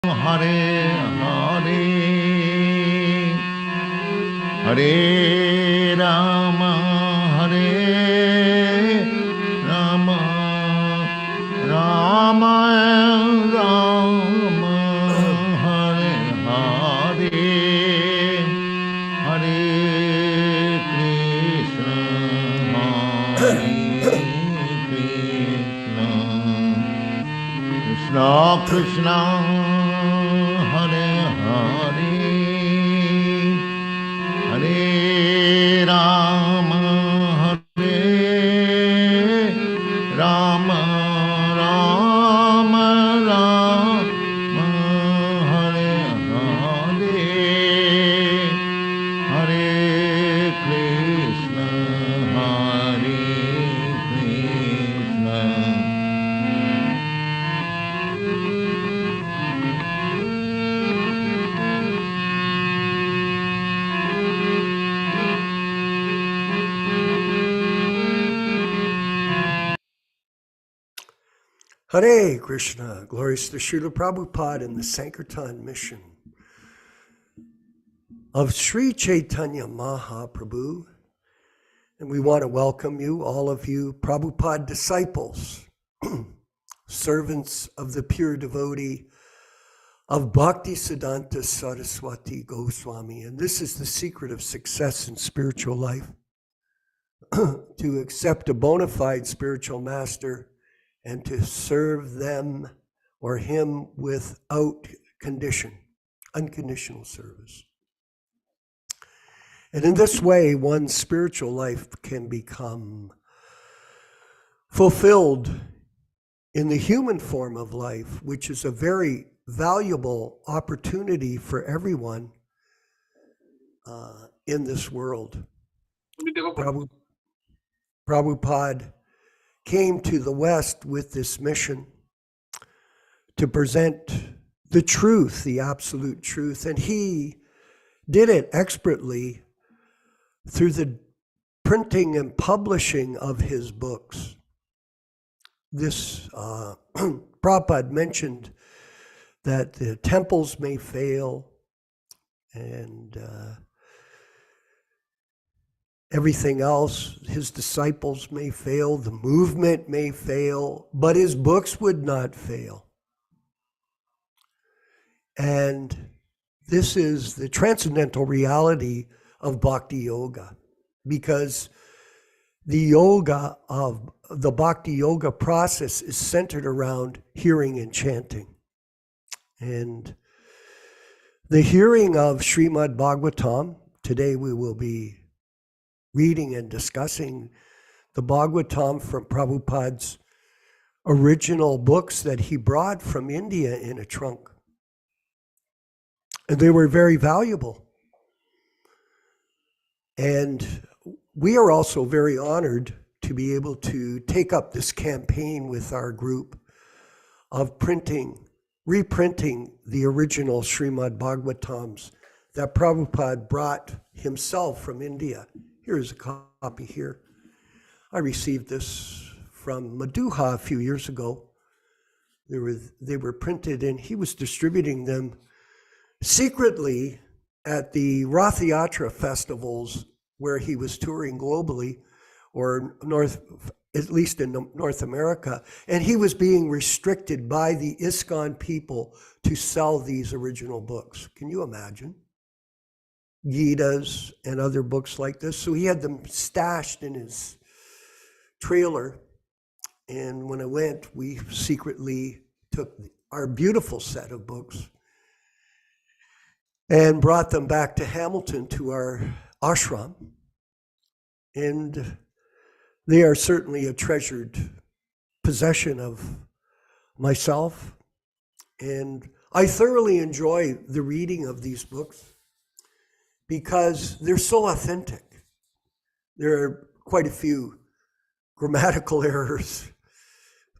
Hare Hare Hare Rama Hare Rama Rama Rama Hare Hare Hare Krishna Hare Krishna Krishna Krishna Hare Hare Hare Rama Hare Rama Rama Rama Hare Hare Hare Krishna Hare Krishna Hare Krishna, glories to Śrīla Prabhupāda and the Sankirtan mission of Sri Chaitanya Mahaprabhu. And we want to welcome you, all of you Prabhupada disciples, servants of the pure devotee of Bhaktivedanta Saraswati Goswami. And this is the secret of success in spiritual life, to accept a bona fide spiritual master and to serve them or him without condition, unconditional service. And in this way, one's spiritual life can become fulfilled in the human form of life, which is a very valuable opportunity for everyone in this world. Prabhupada came to the West with this mission to present the truth, the absolute truth, and he did it expertly through the printing and publishing of his books. This Prabhupada mentioned that the temples may fail and everything else, his disciples may fail, the movement may fail, but his books would not fail. And this is the transcendental reality of Bhakti Yoga, because the yoga of the Bhakti Yoga process is centered around hearing and chanting. And the hearing of Śrīmad-Bhāgavatam, today we will be reading and discussing the Bhagavatam from Prabhupada's original books that he brought from India in a trunk. And they were very valuable. And we are also very honored to be able to take up this campaign with our group of reprinting the original Śrīmad-Bhāgavatams that Prabhupada brought himself from India. Here's a copy here. I received this from Madhuha a few years ago. They were printed and he was distributing them secretly at the Rath Yatra festivals where he was touring globally, or at least in North America. And he was being restricted by the ISKCON people to sell these original books. Can you imagine? Gitas and other books like this. So he had them stashed in his trailer. And when I went, we secretly took our beautiful set of books and brought them back to Hamilton to our ashram. And they are certainly a treasured possession of myself. And I thoroughly enjoy the reading of these books, because they're so authentic. There are quite a few grammatical errors,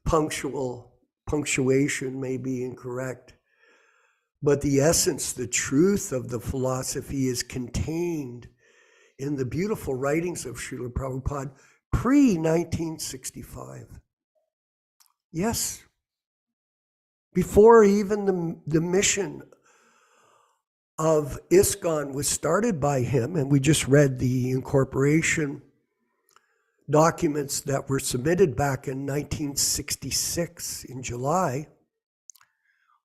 punctuation may be incorrect, but the essence, the truth of the philosophy is contained in the beautiful writings of Śrīla Prabhupada pre-1965. Yes, before even the mission of ISKCON was started by him, and we just read the incorporation documents that were submitted back in 1966 in July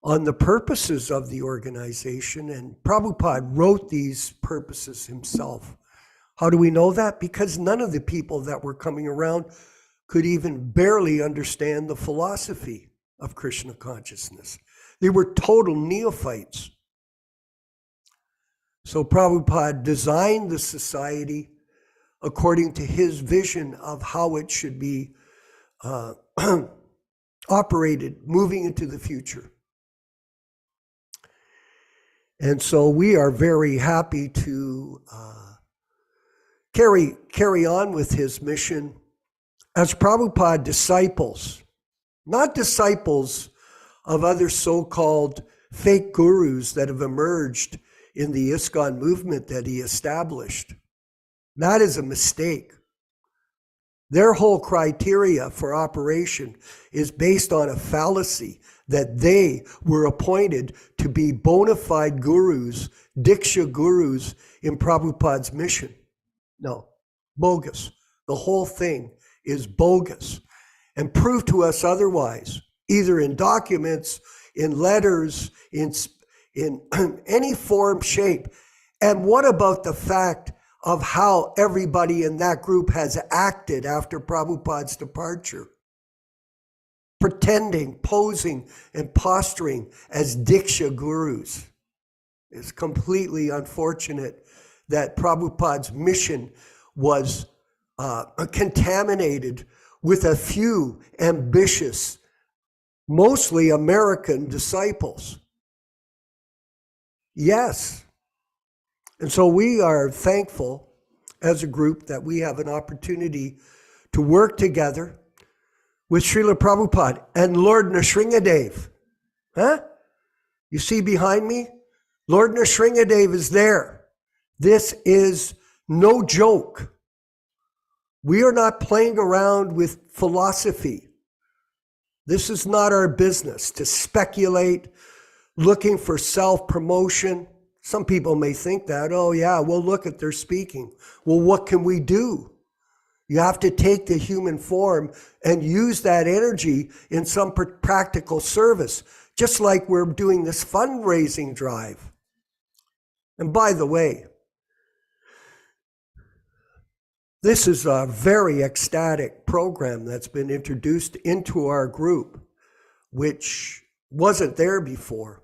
on the purposes of the organization, and Prabhupada wrote these purposes himself. How do we know that? Because none of the people that were coming around could even barely understand the philosophy of Krishna consciousness. They were total neophytes. So Prabhupada designed the society according to his vision of how it should be operated moving into the future. And so we are very happy to carry on with his mission as Prabhupada disciples, not disciples of other so-called fake gurus that have emerged in the ISKCON movement that he established. That is a mistake. Their whole criteria for operation is based on a fallacy that they were appointed to be bona fide gurus, Diksha gurus in Prabhupada's mission. No, bogus. The whole thing is bogus. And prove to us otherwise, either in documents, in letters, in any form, shape. And what about the fact of how everybody in that group has acted after Prabhupada's departure? Pretending, posing, and posturing as Diksha gurus. It's completely unfortunate that Prabhupada's mission was contaminated with a few ambitious, mostly American disciples. Yes. And so we are thankful as a group that we have an opportunity to work together with Śrīla Prabhupāda and Lord Nrsimhadev. Huh? You see behind me? Lord Nrsimhadev is there. This is no joke. We are not playing around with philosophy. This is not our business to speculate, looking for self-promotion. Some people may think that, oh yeah, well look at their speaking. Well, what can we do? You have to take the human form and use that energy in some practical service, just like we're doing this fundraising drive. And by the way, this is a very ecstatic program that's been introduced into our group, which wasn't there before,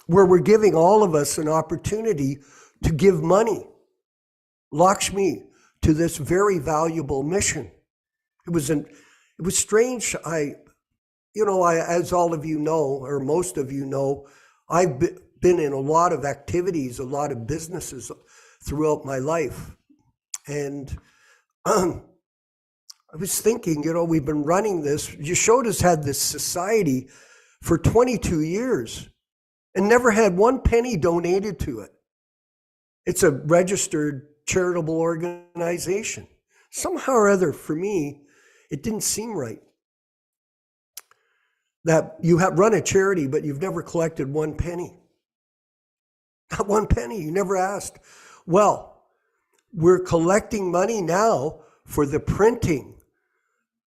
where we're giving all of us an opportunity to give money, Lakshmi, to this very valuable mission. It was strange. As all of you know, or most of you know, I've been in a lot of activities, a lot of businesses throughout my life. And I was thinking, we've been running this. Yasoda's had this society for 22 years and never had one penny donated to it. It's a registered charitable organization. Somehow or other, for me, it didn't seem right that you have run a charity, but you've never collected one penny. Not one penny, you never asked. Well, we're collecting money now for the printing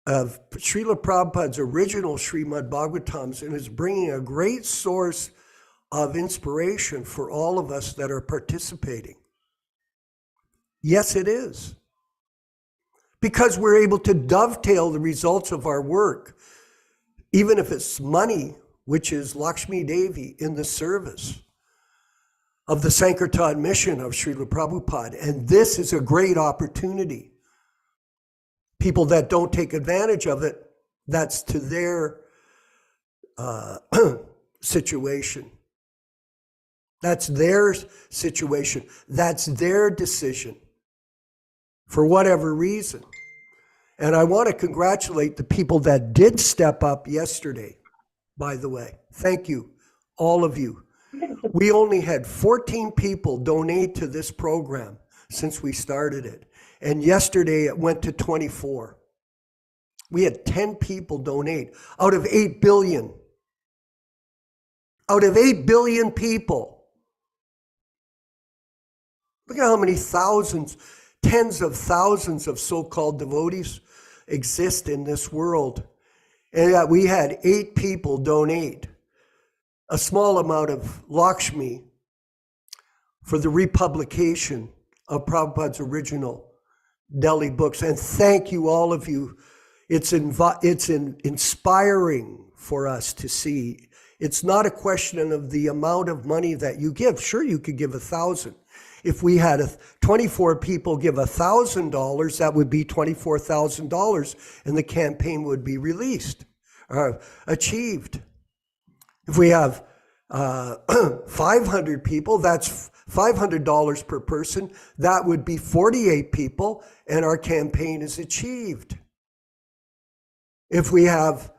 of Śrīla Prabhupāda's original Śrīmad-Bhāgavatams, and is bringing a great source of inspiration for all of us that are participating. Yes, it is. Because we're able to dovetail the results of our work, even if it's money, which is Lakshmi Devi, in the service of the Sankirtan mission of Śrīla Prabhupada. And this is a great opportunity. People that don't take advantage of it, that's to their situation. That's their situation. That's their decision, for whatever reason. And I want to congratulate the people that did step up yesterday, by the way. Thank you, all of you. We only had 14 people donate to this program since we started it. And yesterday it went to 24. We had 10 people donate out of 8 billion. out of 8 billion people. Look at how many thousands, tens of thousands of so-called devotees exist in this world. And yet we had 8 people donate a small amount of Lakshmi for the republication of Prabhupada's original Delhi books. And thank you, all of you. It's inspiring for us to see. It's not a question of the amount of money that you give. Sure, you could give 1,000. If we had 24 people give $1,000, that would be $24,000, and the campaign would be released, achieved. If we have 500 people, that's $500 per person. That would be 48 people, and our campaign is achieved. If we have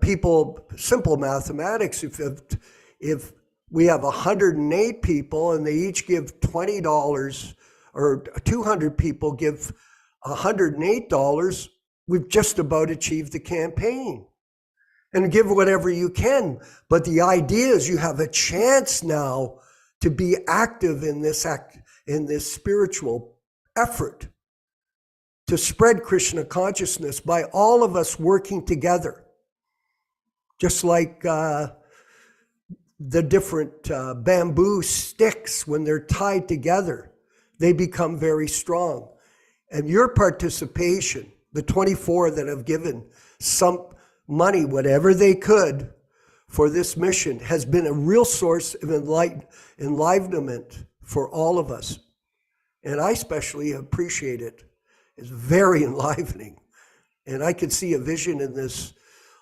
people, simple mathematics, if we have 108 people and they each give $20, or 200 people give $108, we've just about achieved the campaign. And give whatever you can. But the idea is you have a chance now to be active in this spiritual effort to spread Krishna consciousness by all of us working together. Just like the different bamboo sticks, when they're tied together, they become very strong. And your participation, the 24 that have given some money, whatever they could, for this mission, has been a real source of enlivenment for all of us. And I especially appreciate it. It's very enlivening. And I can see a vision in this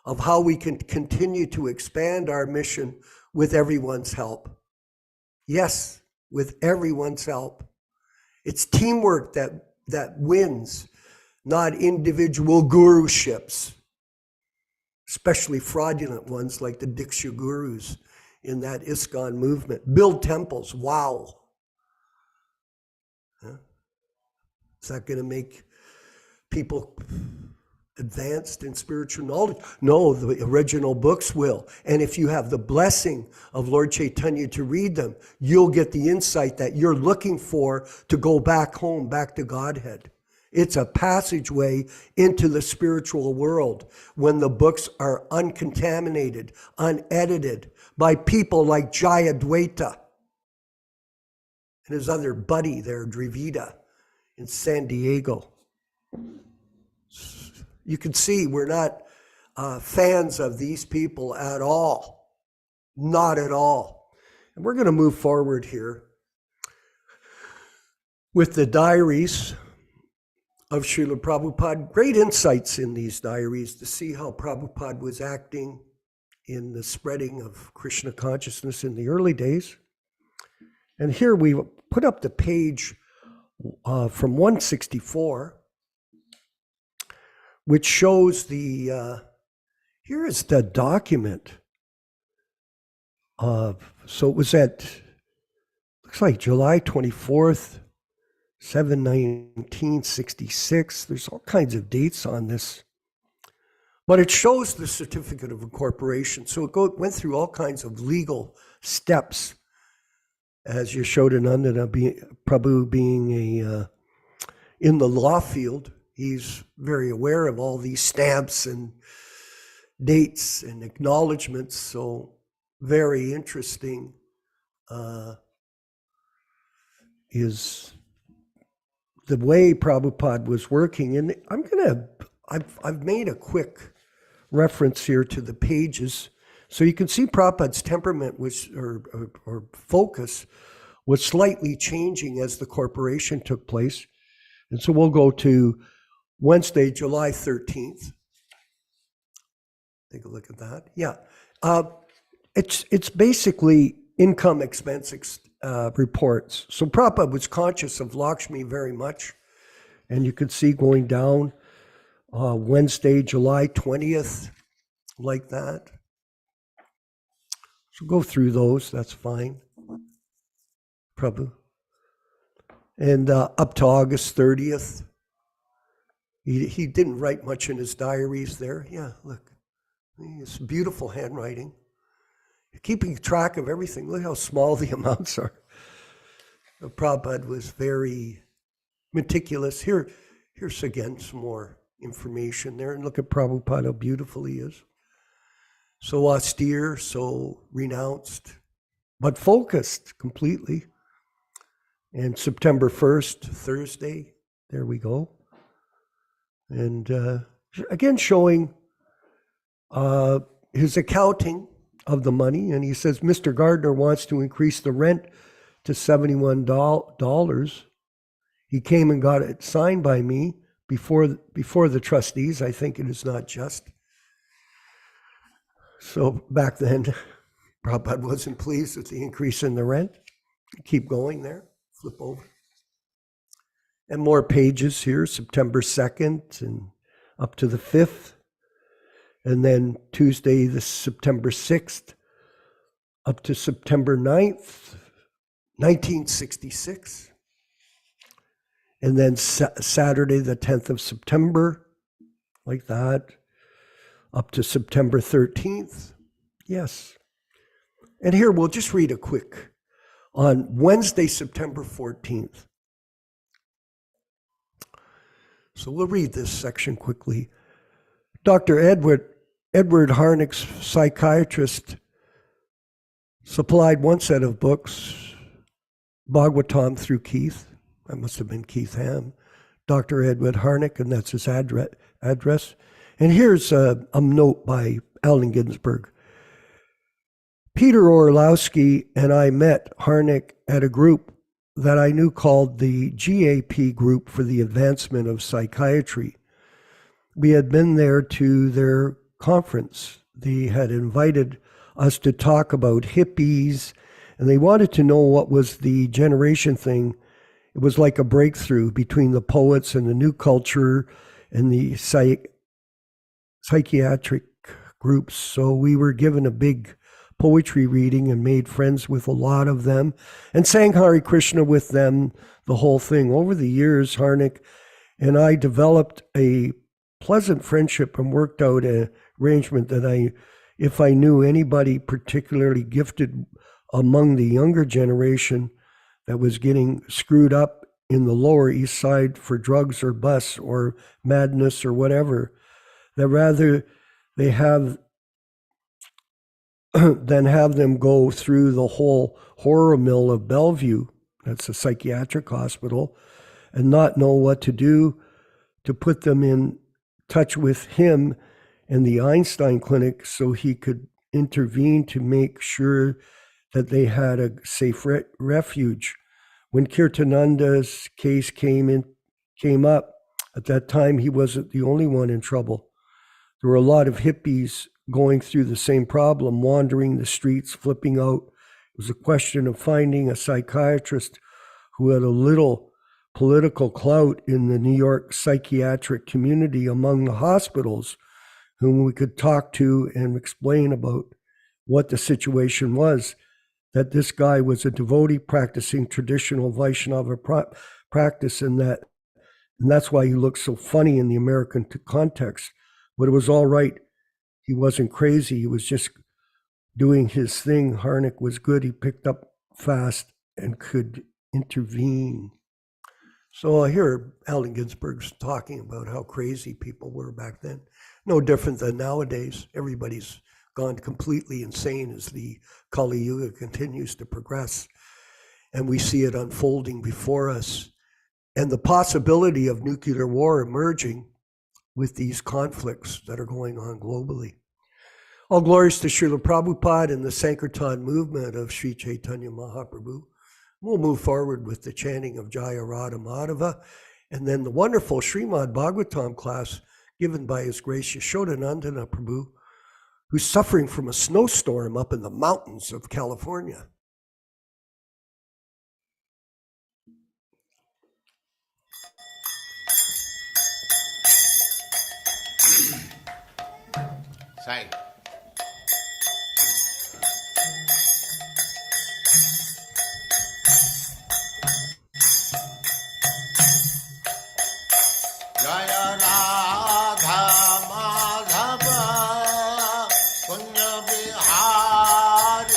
of how we can continue to expand our mission with everyone's help. Yes, with everyone's help. It's teamwork that wins, not individual guruships, especially fraudulent ones like the Diksha gurus in that ISKCON movement. Build temples, wow. Huh? Is that going to make people advanced in spiritual knowledge? No, the original books will. And if you have the blessing of Lord Chaitanya to read them, you'll get the insight that you're looking for to go back home, back to Godhead. It's a passageway into the spiritual world when the books are uncontaminated, unedited by people like Jayadvaita and his other buddy there, Dravida, in San Diego. You can see we're not fans of these people at all. Not at all. And we're going to move forward here with the diaries of Śrīla Prabhupada. Great insights in these diaries to see how Prabhupada was acting in the spreading of Krishna consciousness in the early days. And here we put up the page from 164, which shows the, here is the document of, so it was looks like July 24th, 7/1966. There's all kinds of dates on this, but it shows the certificate of incorporation. So it went through all kinds of legal steps, as Yaśodā-nandana Prabhu being in the law field. He's very aware of all these stamps and dates and acknowledgments. So very interesting is the way Prabhupada was working. And I've made a quick reference here to the pages. So you can see Prabhupada's temperament was, or focus was slightly changing as the corporation took place. And so we'll go to Wednesday, July 13th. Take a look at that. Yeah. It's basically income expense reports. So Prabhupada was conscious of Lakshmi very much. And you can see going down Wednesday, July 20th, like that. So go through those, that's fine. Prabhu. And up to August 30th. He didn't write much in his diaries there. Yeah, look. It's beautiful handwriting. keeping track of everything. Look how small the amounts are. Prabhupada was very meticulous. Here's again some more information there. And look at Prabhupada, how beautiful he is. So austere, so renounced, but focused completely. And September 1st, Thursday, there we go. And again, showing his accounting of the money. And he says, Mr. Gardner wants to increase the rent to $71. He came and got it signed by me before the trustees. I think it is not just. So back then, Prabhupada wasn't pleased with the increase in the rent. Keep going there, flip over. And more pages here, September 2nd and up to the 5th. And then Tuesday, the September 6th, up to September 9th, 1966. And then Saturday, the 10th of September, like that, up to September 13th. Yes. And here we'll just read a quick. On Wednesday, September 14th. So we'll read this section quickly. Dr. Edward Harnick's psychiatrist supplied one set of books, Bhagavatam through Keith. That must have been Keith Ham. Dr. Edward Harnick, and that's his address. And here's a note by Allen Ginsberg. Peter Orlowski and I met Harnick at a group that I knew called the GAP Group for the Advancement of Psychiatry. We had been there to their conference. They had invited us to talk about hippies, and they wanted to know what was the generation thing. It was like a breakthrough between the poets and the new culture and the psychiatric groups. So we were given a big poetry reading and made friends with a lot of them and sang Hare Krishna with them, the whole thing. Over the years, Harnick and I developed a pleasant friendship and worked out an arrangement that if I knew anybody particularly gifted among the younger generation that was getting screwed up in the Lower East Side for drugs or bus or madness or whatever, that rather they have than have them go through the whole horror mill of Bellevue, that's a psychiatric hospital, and not know what to do, to put them in touch with him and the Einstein Clinic so he could intervene to make sure that they had a safe refuge. When Kirtananda's case came up, at that time he wasn't the only one in trouble. There were a lot of hippies going through the same problem, wandering the streets, flipping out. It was a question of finding a psychiatrist who had a little political clout in the New York psychiatric community among the hospitals, whom we could talk to and explain about what the situation was, that this guy was a devotee practicing traditional Vaishnava practice, and that's why he looked so funny in the American context. But it was all right. He wasn't crazy. He was just doing his thing. Harnick was good. He picked up fast and could intervene. So here, Allen Ginsberg's talking about how crazy people were back then. No different than nowadays. Everybody's gone completely insane as the Kali Yuga continues to progress. And we see it unfolding before us. And the possibility of nuclear war emerging with these conflicts that are going on globally. All glories to Śrīla Prabhupāda and the Sankirtan movement of Sri Chaitanya Mahaprabhu. We'll move forward with the chanting of Jaya Radha Madhava, and then the wonderful Śrīmad-Bhāgavatam class given by His Grace Yaśodā-nandana Prabhu, who's suffering from a snowstorm up in the mountains of California. Sai. Jaya Radha Madhava Punya Vihari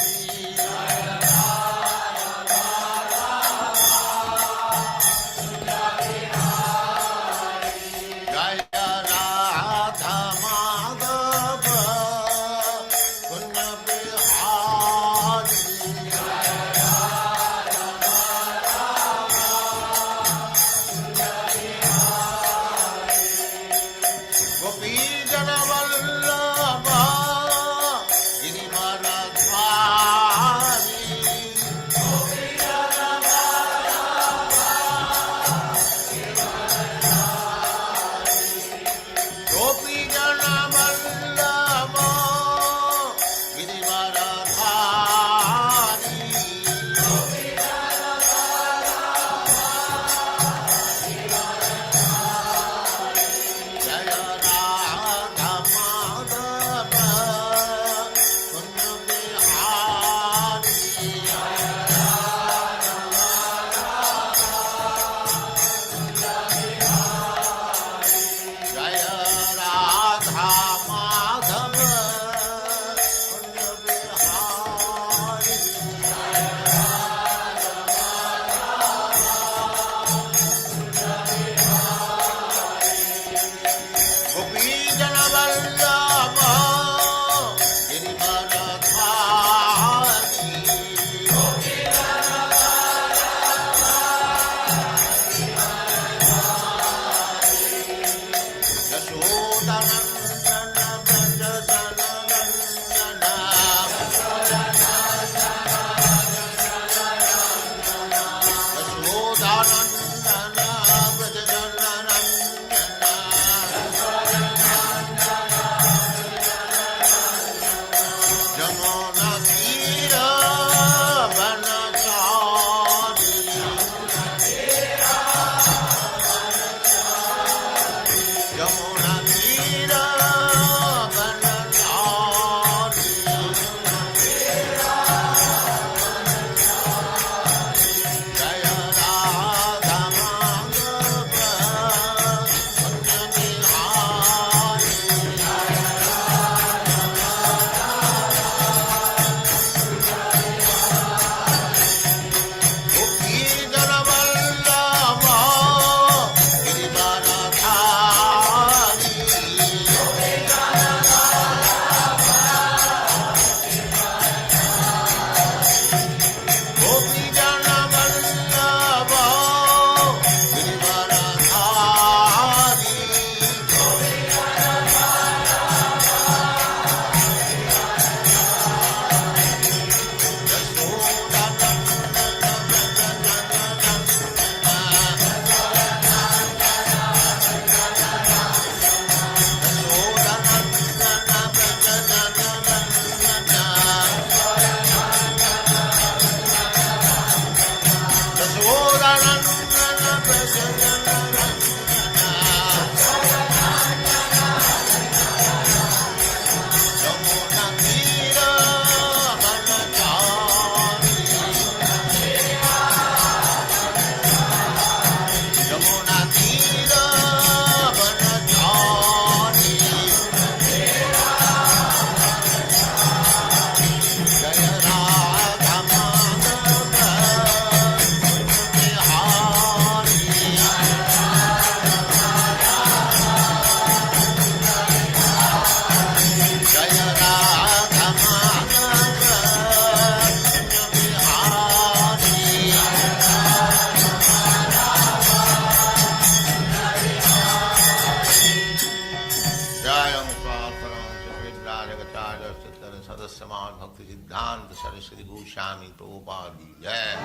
Sri Goswami Prabhupāda ki jai,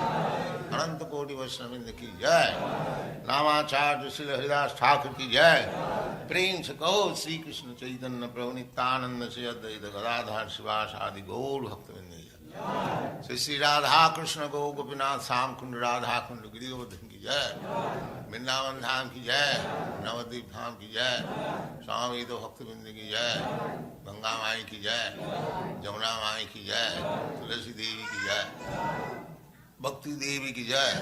Ananta Koti Vaishnavrinda ki jai, Namacharya Śrīla Haridas Thakur ki jai, Prem se kaho Sri Krishna Chaitanya Prabhu Nityananda Sri Advaita Gadadhar Śrīvāsadi Gaur Bhaktivedanta Swami Sri Radha Krishna Go Gopinath Sam Kund Radha Kund Giri Govardhan ki jai, Vrindavan Dham ki jai, Navadvip Dham ki jai, Swami Ito Bhaktivedanta ki jai, Ganga Mai ki jai, Jamuna Mai ki jai, Tulasi Devi ki jai, Bhakti Devi ki jai,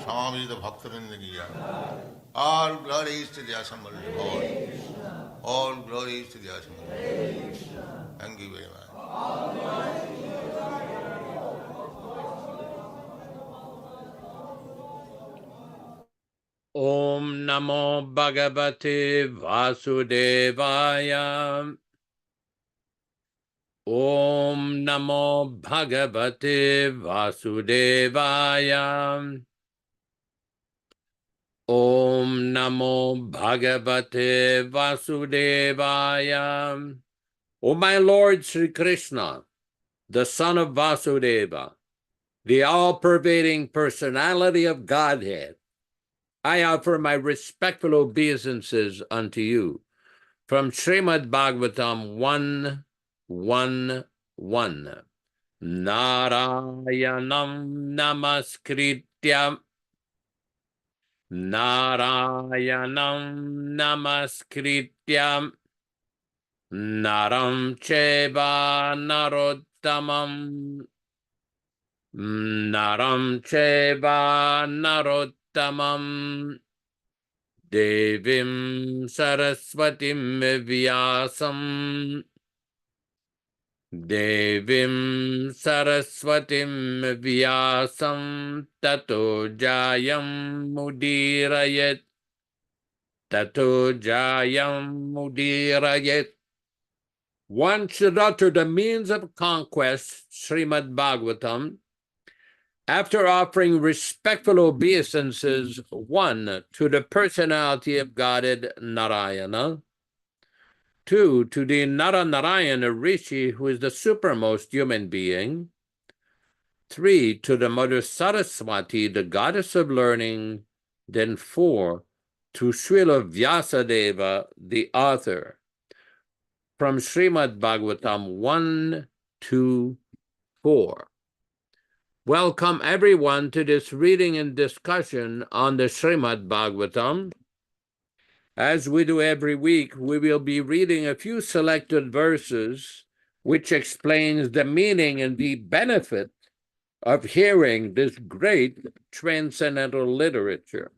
Swami Ito Bhaktivedanta ki jai. All glories to the assembled Lord. All glories to the assembled Lord. Thank you very much. Om Namo Bhagavate Vasudevaya. Om Namo Bhagavate Vasudevaya. Om Namo Bhagavate Vasudevaya. O my Lord Sri Krishna, the son of Vasudeva, the all-pervading personality of Godhead, I offer my respectful obeisances unto you from Śrīmad-Bhāgavatam 1:1:1. Narayanam namaskritya Naram Cheva Narottamam Devim Saraswatim Vyāsam Tato Jayam Mudirayet. One should utter the means of conquest, Śrīmad-Bhāgavatam, after offering respectful obeisances, 1, to the personality of Godhead Narayana, 2, to the Nara-Narayana Rishi, who is the supermost human being, 3, to the Mother Saraswati, the goddess of learning, then 4, to Śrīla Vyāsadeva, the author. From Śrīmad-Bhāgavatam 1-4. Welcome everyone to this reading and discussion on the Śrīmad-Bhāgavatam. As we do every week, we will be reading a few selected verses which explains the meaning and the benefit of hearing this great transcendental literature.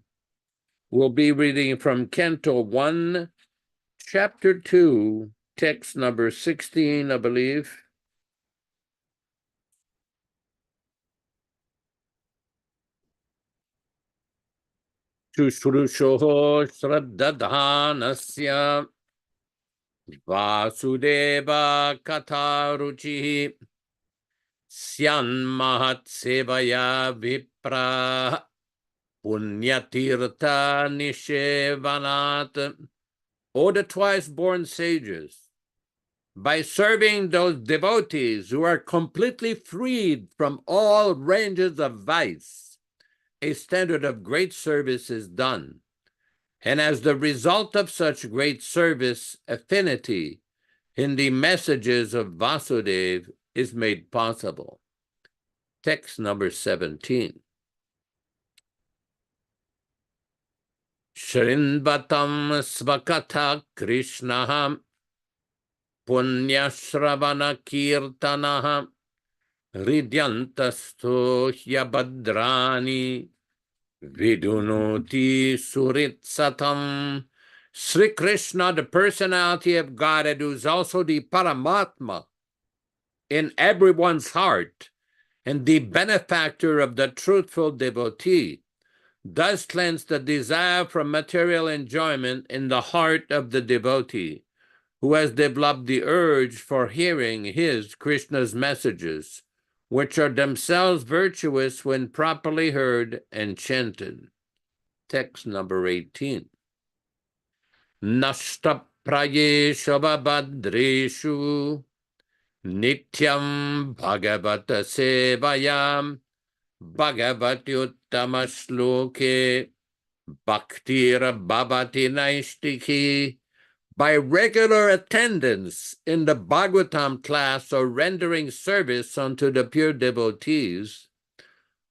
We'll be reading from Canto 1, Chapter 2, text number 16, I believe. Shushrushoho Shraddadhanasya Vasudeva Kataruchi Syanmahat Sevaya Vipra Punyatirtha Nishevanat. O the twice-born sages, by serving those devotees who are completely freed from all ranges of vice, a standard of great service is done. And as the result of such great service, affinity in the messages of Vasudeva is made possible. Text number 17. Shrinvatam svakatha Krishna Punyashravana Kirtanaha Ridyantasto Hyabadrani Vidunoti Suritsatam. Sri Krishna, the personality of Godhead, who is also the Paramatma in everyone's heart and the benefactor of the truthful devotee, does cleanse the desire for material enjoyment in the heart of the devotee, who has developed the urge for hearing his, Krishna's messages, which are themselves virtuous when properly heard and chanted. Text number 18. Nashta prayeshu vabhadreshu Nityam Bhagavata Sevayam Bhagavati Uttama Shloke Bhaktira Bhavati Naistiki. By regular attendance in the Bhagavatam class or rendering service unto the pure devotees,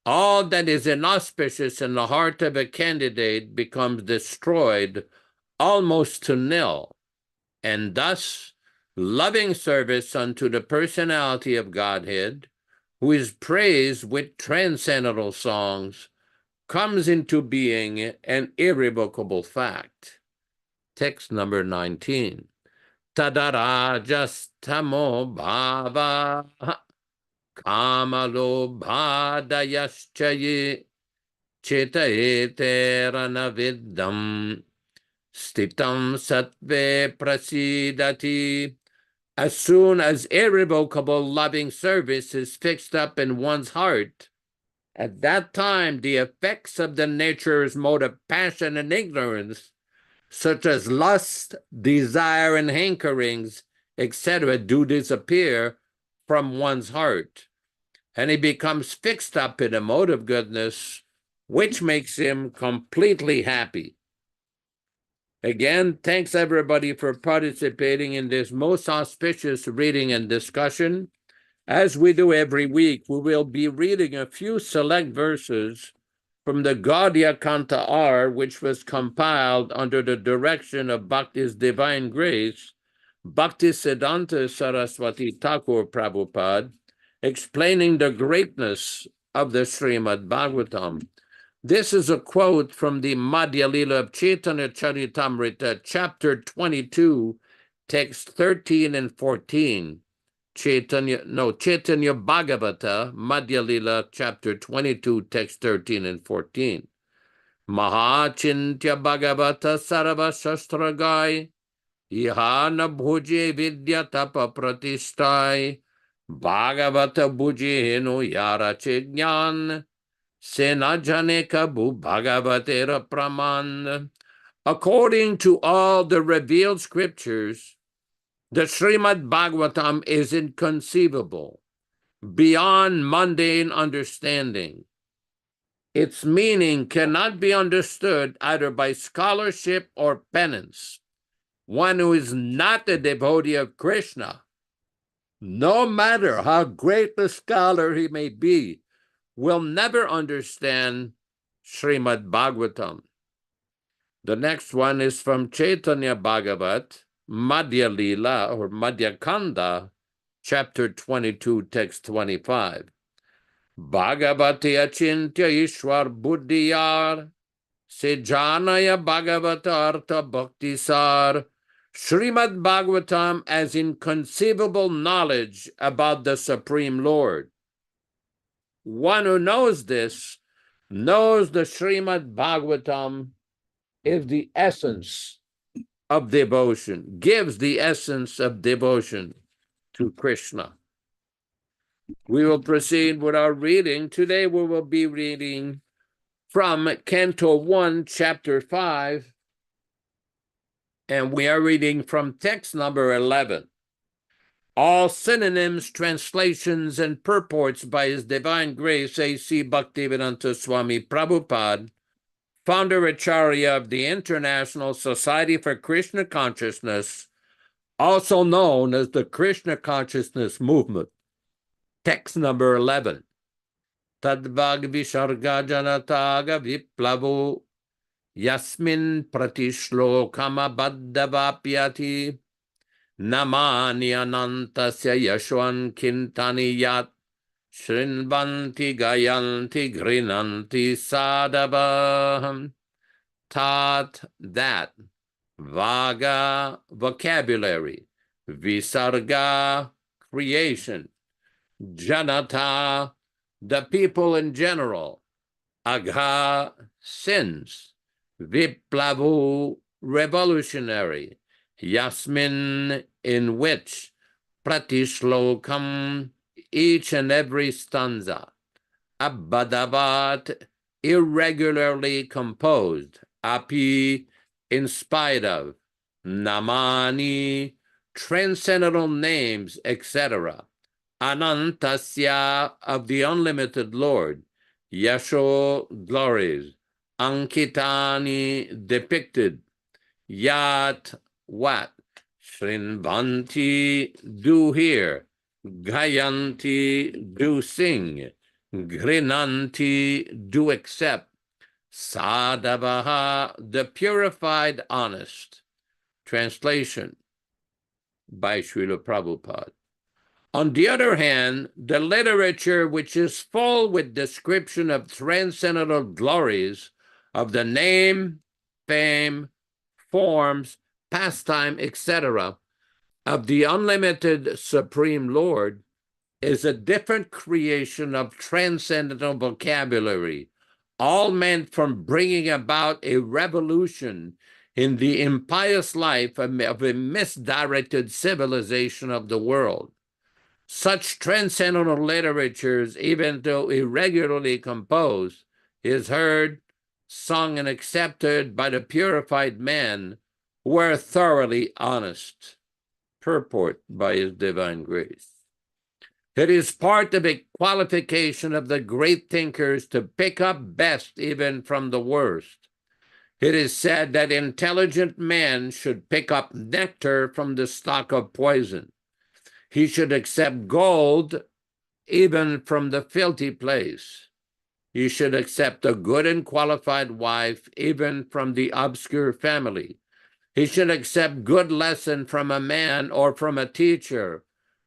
all that is inauspicious in the heart of a candidate becomes destroyed almost to nil, and thus loving service unto the personality of Godhead, who is praised with transcendental songs, comes into being an irrevocable fact. Text number 19. Tadarajastamo bhava kamalo bhadayaschaye chetayeterana viddam stitam sattve prasidati. As soon as irrevocable loving service is fixed up in one's heart, at that time the effects of the nature's mode of passion and ignorance, such as lust, desire, and hankerings, etc., do disappear from one's heart, and he becomes fixed up in a mode of goodness, which makes him completely happy. Again, thanks everybody for participating in this most auspicious reading and discussion. As we do every week, we will be reading a few select verses from the Gaudiya Canto R, which was compiled under the direction of His Divine Grace, Bhaktisiddhanta Saraswati Thakur Prabhupada, explaining the greatness of the Śrīmad-Bhāgavatam. This is a quote from the Madhya Lila of Chaitanya Charitamrita, chapter 22, text 13 and 14. Chaitanya Bhagavata, Madhya Lila, chapter 22, text 13 and 14. Mahachintya Bhagavata Sarva Shastragai, Ihana Bhuje Vidya Tapa Pratistai, Bhagavata Bhuje Heno Yara Chignan, Senajaneka Bu Bhagavatera Praman. According to all the revealed scriptures, the Śrīmad-Bhāgavatam is inconceivable, beyond mundane understanding. Its meaning cannot be understood either by scholarship or penance. One who is not a devotee of Krishna, no matter how great a scholar he may be, will never understand Śrīmad-Bhāgavatam. The next one is from Chaitanya Bhagavat, Madhya Lila or Madhya Kanda, chapter 22, text 25. Bhagavati achintya ishwar buddhiyar, se janaya bhagavata artha bhakti sar. Śrīmad-Bhāgavatam as inconceivable knowledge about the Supreme Lord. One who knows this knows the Śrīmad-Bhāgavatam is the essence of devotion, gives the essence of devotion to Krishna. We will proceed with our reading. Today we will be reading from Canto 1, Chapter 5, and we are reading from text number 11. All synonyms, translations, and purports by His Divine Grace A.C. Bhaktivedanta Swami Prabhupāda, Founder-Ācārya of the International Society for Krishna Consciousness, also known as the Krishna Consciousness Movement. Text number 11. Tadvag visharga janataga viplavo yasmin pratishlokama baddhavapyati namani anantasya yashwan kintani yat shrinvanti gayanti grinanti sadabaham. Tat, that. Vaga, vocabulary. Visarga, creation. Janata, the people in general. Agha, sins. Viplavu, revolutionary. Yasmin, in which. Pratishlokam, each and every stanza. Abhadavat, irregularly composed. Api, in spite of. Namani, transcendental names, etc. Anantasya, of the unlimited Lord. Yasho, glories. Ankitani, depicted. Yat, what? Shrinvanti, do hear. Gayanti, do sing. Grinanti, do accept. Sadavaha, the purified honest. Translation by Śrīla Prabhupāda. On the other hand, the literature which is full with description of transcendental glories of the name, fame, forms, pastime, etc., of the unlimited Supreme Lord is a different creation of transcendental vocabulary, all meant from bringing about a revolution in the impious life of a misdirected civilization of the world. Such transcendental literatures, even though irregularly composed, is heard, sung, and accepted by the purified men who are thoroughly honest. Purport by His Divine Grace. It is part of a qualification of the great thinkers to pick up best even from the worst. It is said that intelligent man should pick up nectar from the stock of poison. He should accept gold even from the filthy place. He should accept a good and qualified wife even from the obscure family. He should accept good lesson from a man or from a teacher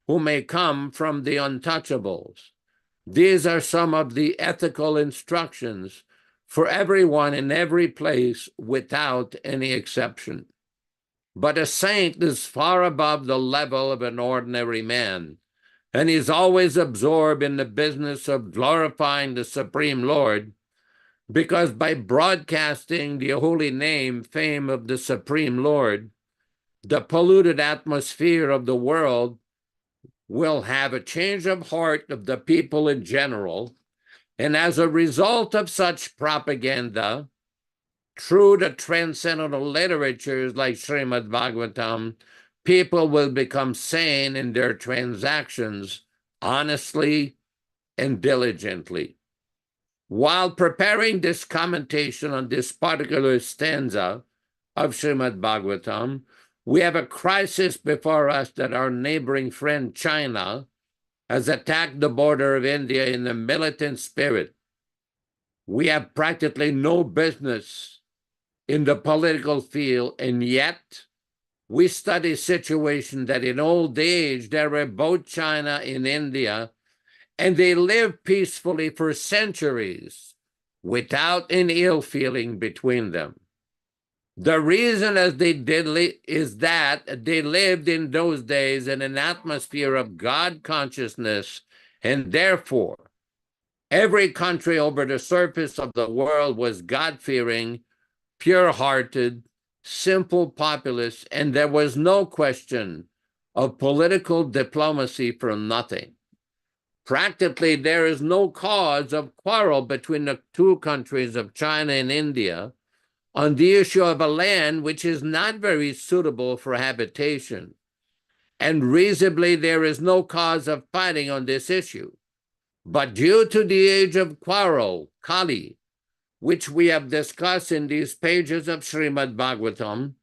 who may come from the untouchables. These are some of the ethical instructions for everyone in every place without any exception. But a saint is far above the level of an ordinary man, and is always absorbed in the business of glorifying the Supreme Lord, because by broadcasting the holy name, fame of the Supreme Lord, the polluted atmosphere of the world will have a change of heart of the people in general, and as a result of such propaganda, through the transcendental literatures like Śrīmad-Bhāgavatam, people will become sane in their transactions honestly and diligently. While preparing this commentation on this particular stanza of Śrīmad-Bhāgavatam, we have a crisis before us that our neighboring friend China has attacked the border of India in a militant spirit. We have practically no business in the political field, and yet we study situation that in old age there were both China and India, and they lived peacefully for centuries without any ill feeling between them. The reason as they did is that they lived in those days in an atmosphere of God consciousness, and therefore every country over the surface of the world was God-fearing, pure-hearted, simple populace, and there was no question of political diplomacy for nothing. Practically, there is no cause of quarrel between the two countries of China and India on the issue of a land which is not very suitable for habitation. And reasonably, there is no cause of fighting on this issue. But due to the age of quarrel, Kali, which we have discussed in these pages of Śrīmad-Bhāgavatam,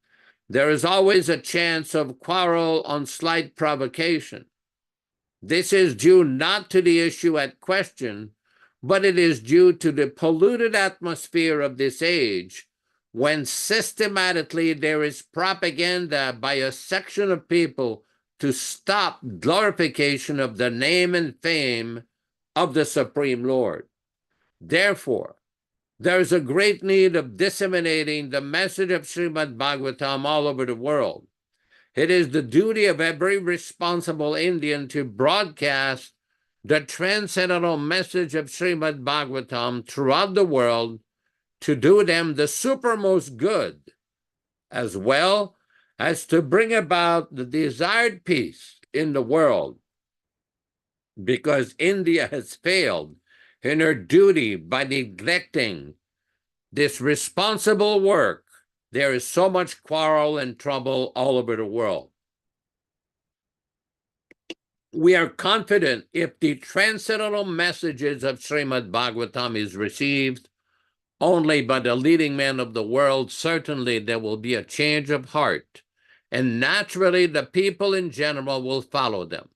there is always a chance of quarrel on slight provocation. This is due not to the issue at question, but it is due to the polluted atmosphere of this age, when systematically there is propaganda by a section of people to stop glorification of the name and fame of the Supreme Lord. Therefore, there is a great need of disseminating the message of Śrīmad-Bhāgavatam all over the world. It is the duty of every responsible Indian to broadcast the transcendental message of Śrīmad-Bhāgavatam throughout the world, to do them the supermost good, as well as to bring about the desired peace in the world, because India has failed in her duty by neglecting this responsible work. There is so much quarrel and trouble all over the world. we are confident if the transcendental messages of Śrīmad-Bhāgavatam is received only by the leading men of the world, certainly there will be a change of heart, and naturally the people in general will follow them.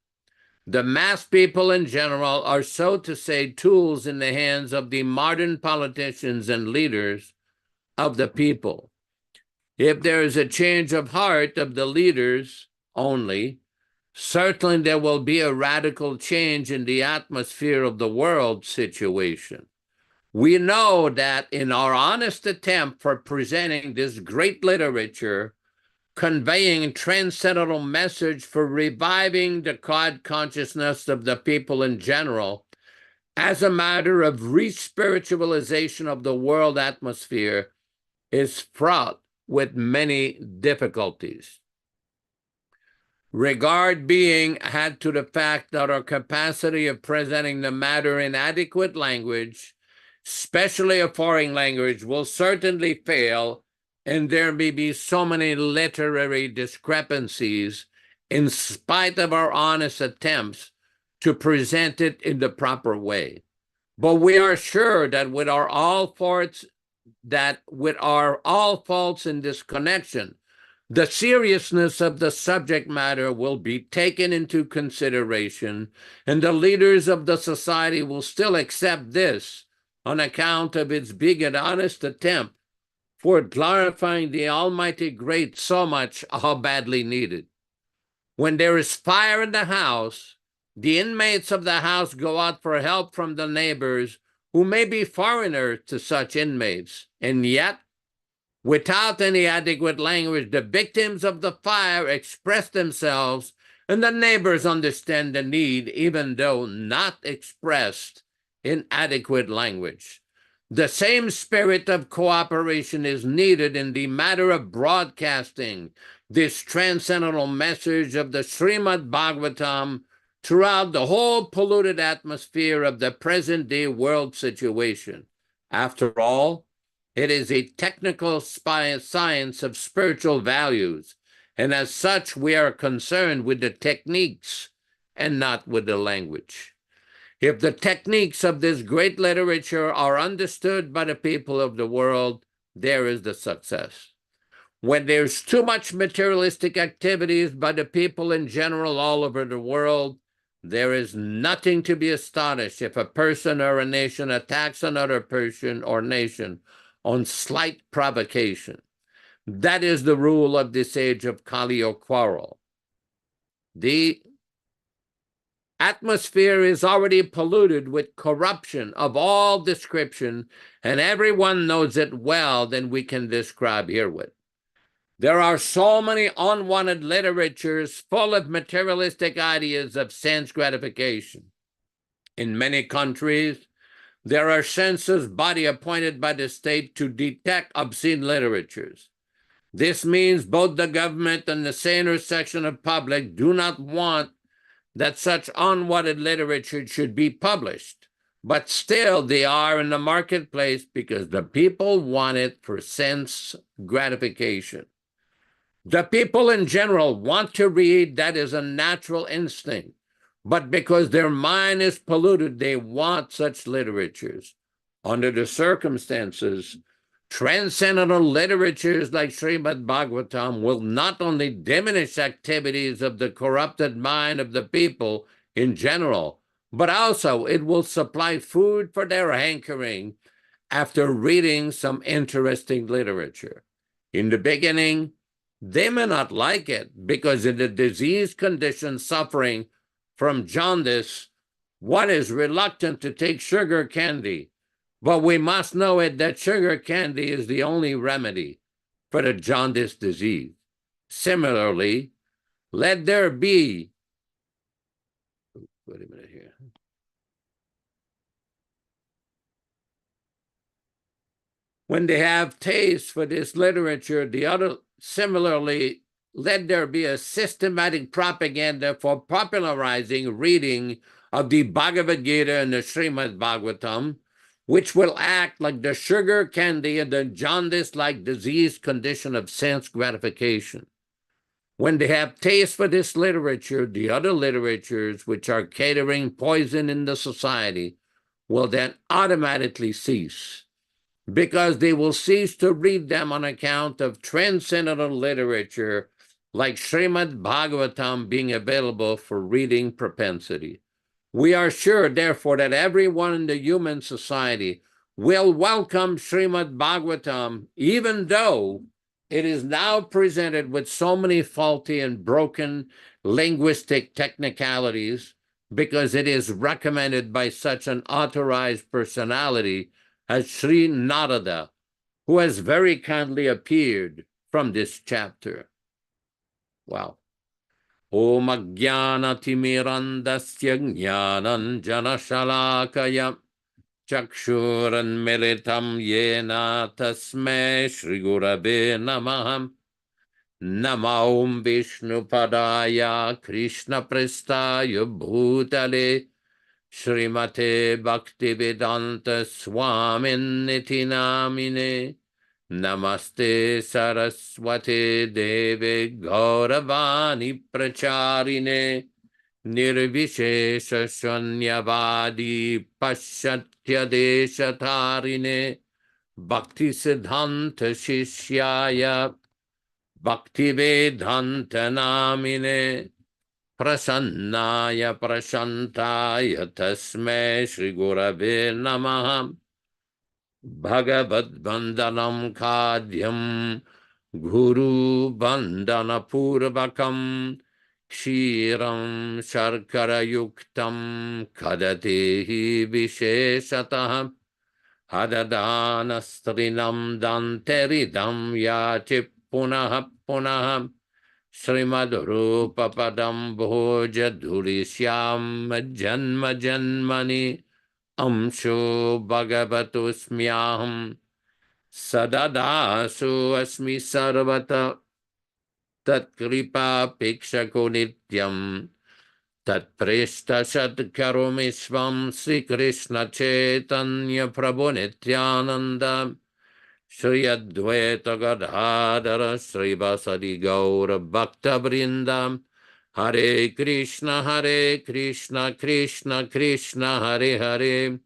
The mass people in general are, so to say, tools in the hands of the modern politicians and leaders of the people. If there is a change of heart of the leaders only, certainly there will be a radical change in the atmosphere of the world situation. We know that in our honest attempt for presenting this great literature, conveying transcendental message for reviving the God consciousness of the people in general, as a matter of re-spiritualization of the world atmosphere, is fraught with many difficulties. Regard being had to the fact that our capacity of presenting the matter in adequate language, especially a foreign language, will certainly fail, and there may be so many literary discrepancies in spite of our honest attempts to present it in the proper way. But we are sure that with our all faults in this connection, the seriousness of the subject matter will be taken into consideration, and the leaders of the society will still accept this on account of its big and honest attempt for glorifying the Almighty Great so much how badly needed. When there is fire in the house, the inmates of the house go out for help from the neighbors who may be foreigners to such inmates, and yet, without any adequate language, the victims of the fire express themselves, and the neighbors understand the need, even though not expressed in adequate language. The same spirit of cooperation is needed in the matter of broadcasting this transcendental message of the Śrīmad-Bhāgavatam throughout the whole polluted atmosphere of the present-day world situation. After all, it is a technical science of spiritual values, and as such, we are concerned with the techniques and not with the language. If the techniques of this great literature are understood by the people of the world, there is the success. When there's too much materialistic activities by the people in general all over the world, there is nothing to be astonished if a person or a nation attacks another person or nation on slight provocation. That is the rule of this age of Kali or quarrel. The atmosphere is already polluted with corruption of all description, and everyone knows it well than we can describe herewith. There are so many unwanted literatures full of materialistic ideas of sense gratification. In many countries, there are censors body appointed by the state to detect obscene literatures. This means both the government and the saner section of public do not want that such unwanted literature should be published, but still they are in the marketplace because the people want it for sense gratification. The people in general want to read, that is a natural instinct, but because their mind is polluted, they want such literatures. Under the circumstances, transcendental literatures like Śrīmad-Bhāgavatam will not only diminish activities of the corrupted mind of the people in general, but also it will supply food for their hankering after reading some interesting literature. In the beginning, they may not like it because in the disease condition suffering from jaundice, one is reluctant to take sugar candy. But we must know it that sugar candy is the only remedy for the jaundice disease. Similarly, let there be, wait a minute here. When they have taste for this literature, similarly, let there be a systematic propaganda for popularizing reading of the Bhagavad Gita and the Śrīmad-Bhāgavatam, which will act like the sugar candy and the jaundice-like disease condition of sense gratification. When they have taste for this literature, the other literatures which are catering poison in the society will then automatically cease, because they will cease to read them on account of transcendental literature like Śrīmad-Bhāgavatam being available for reading propensity. We are sure, therefore, that everyone in the human society will welcome Śrīmad-Bhāgavatam, even though it is now presented with so many faulty and broken linguistic technicalities, because it is recommended by such an authorized personality as Sri Narada, who has very kindly appeared from this chapter. Wow. Om Ajnana Timirandasya Jnananjana Shalakaya Chakshuran Militam Yena Tasme Shri Gurave Namaham Namaum Vishnu Padaya Krishna Prestaya Bhutale Srimate Bhaktivedanta Swami Namine Namaste Saraswate Deve Gauravani Pracharine Nirvishesha Shanyavadi Pashatya Deshatarine Bhakti Siddhanta Shishyaya Bhaktivedanta Namine Prasannaya Prashantaya Tasme Shri Gurave Namaha Bhagavad Vandanam Kadhyam Guru Vandana Purvakam Kshiram Sharkara Yuktam Kadatehi Visheshatah Hadadana Strinam Danteridam Yachip Punaha Punaha Srimad Rupa Padam Bhoja Dhurishyam Janma Janmani Amsho Bhagavato Smyaham Sadadasu Asmi Sarvata Tat Kripa Pikshako Nityam Tat Preshta Shat Karomishvam Sri Krishna Chaitanya Prabhu Nityananda Shri Advaita Gadadhara Sri Vasadi Gaura Bhakta Vrindam Hare Krishna Krishna Krishna Hare Hare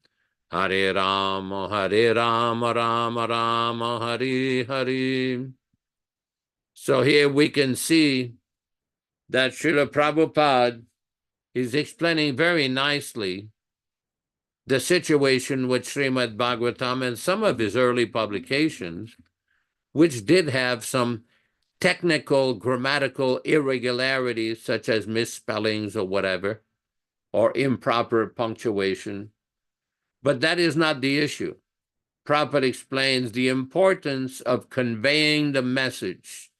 Hare Rama Rama Rama Hare Hare. So here we can see that Śrīla Prabhupada is explaining very nicely the situation with Śrīmad-Bhāgavatam and some of his early publications, which did have some technical, grammatical irregularities, such as misspellings or whatever, or improper punctuation. But that is not the issue. Prabhupada explains the importance of conveying the message,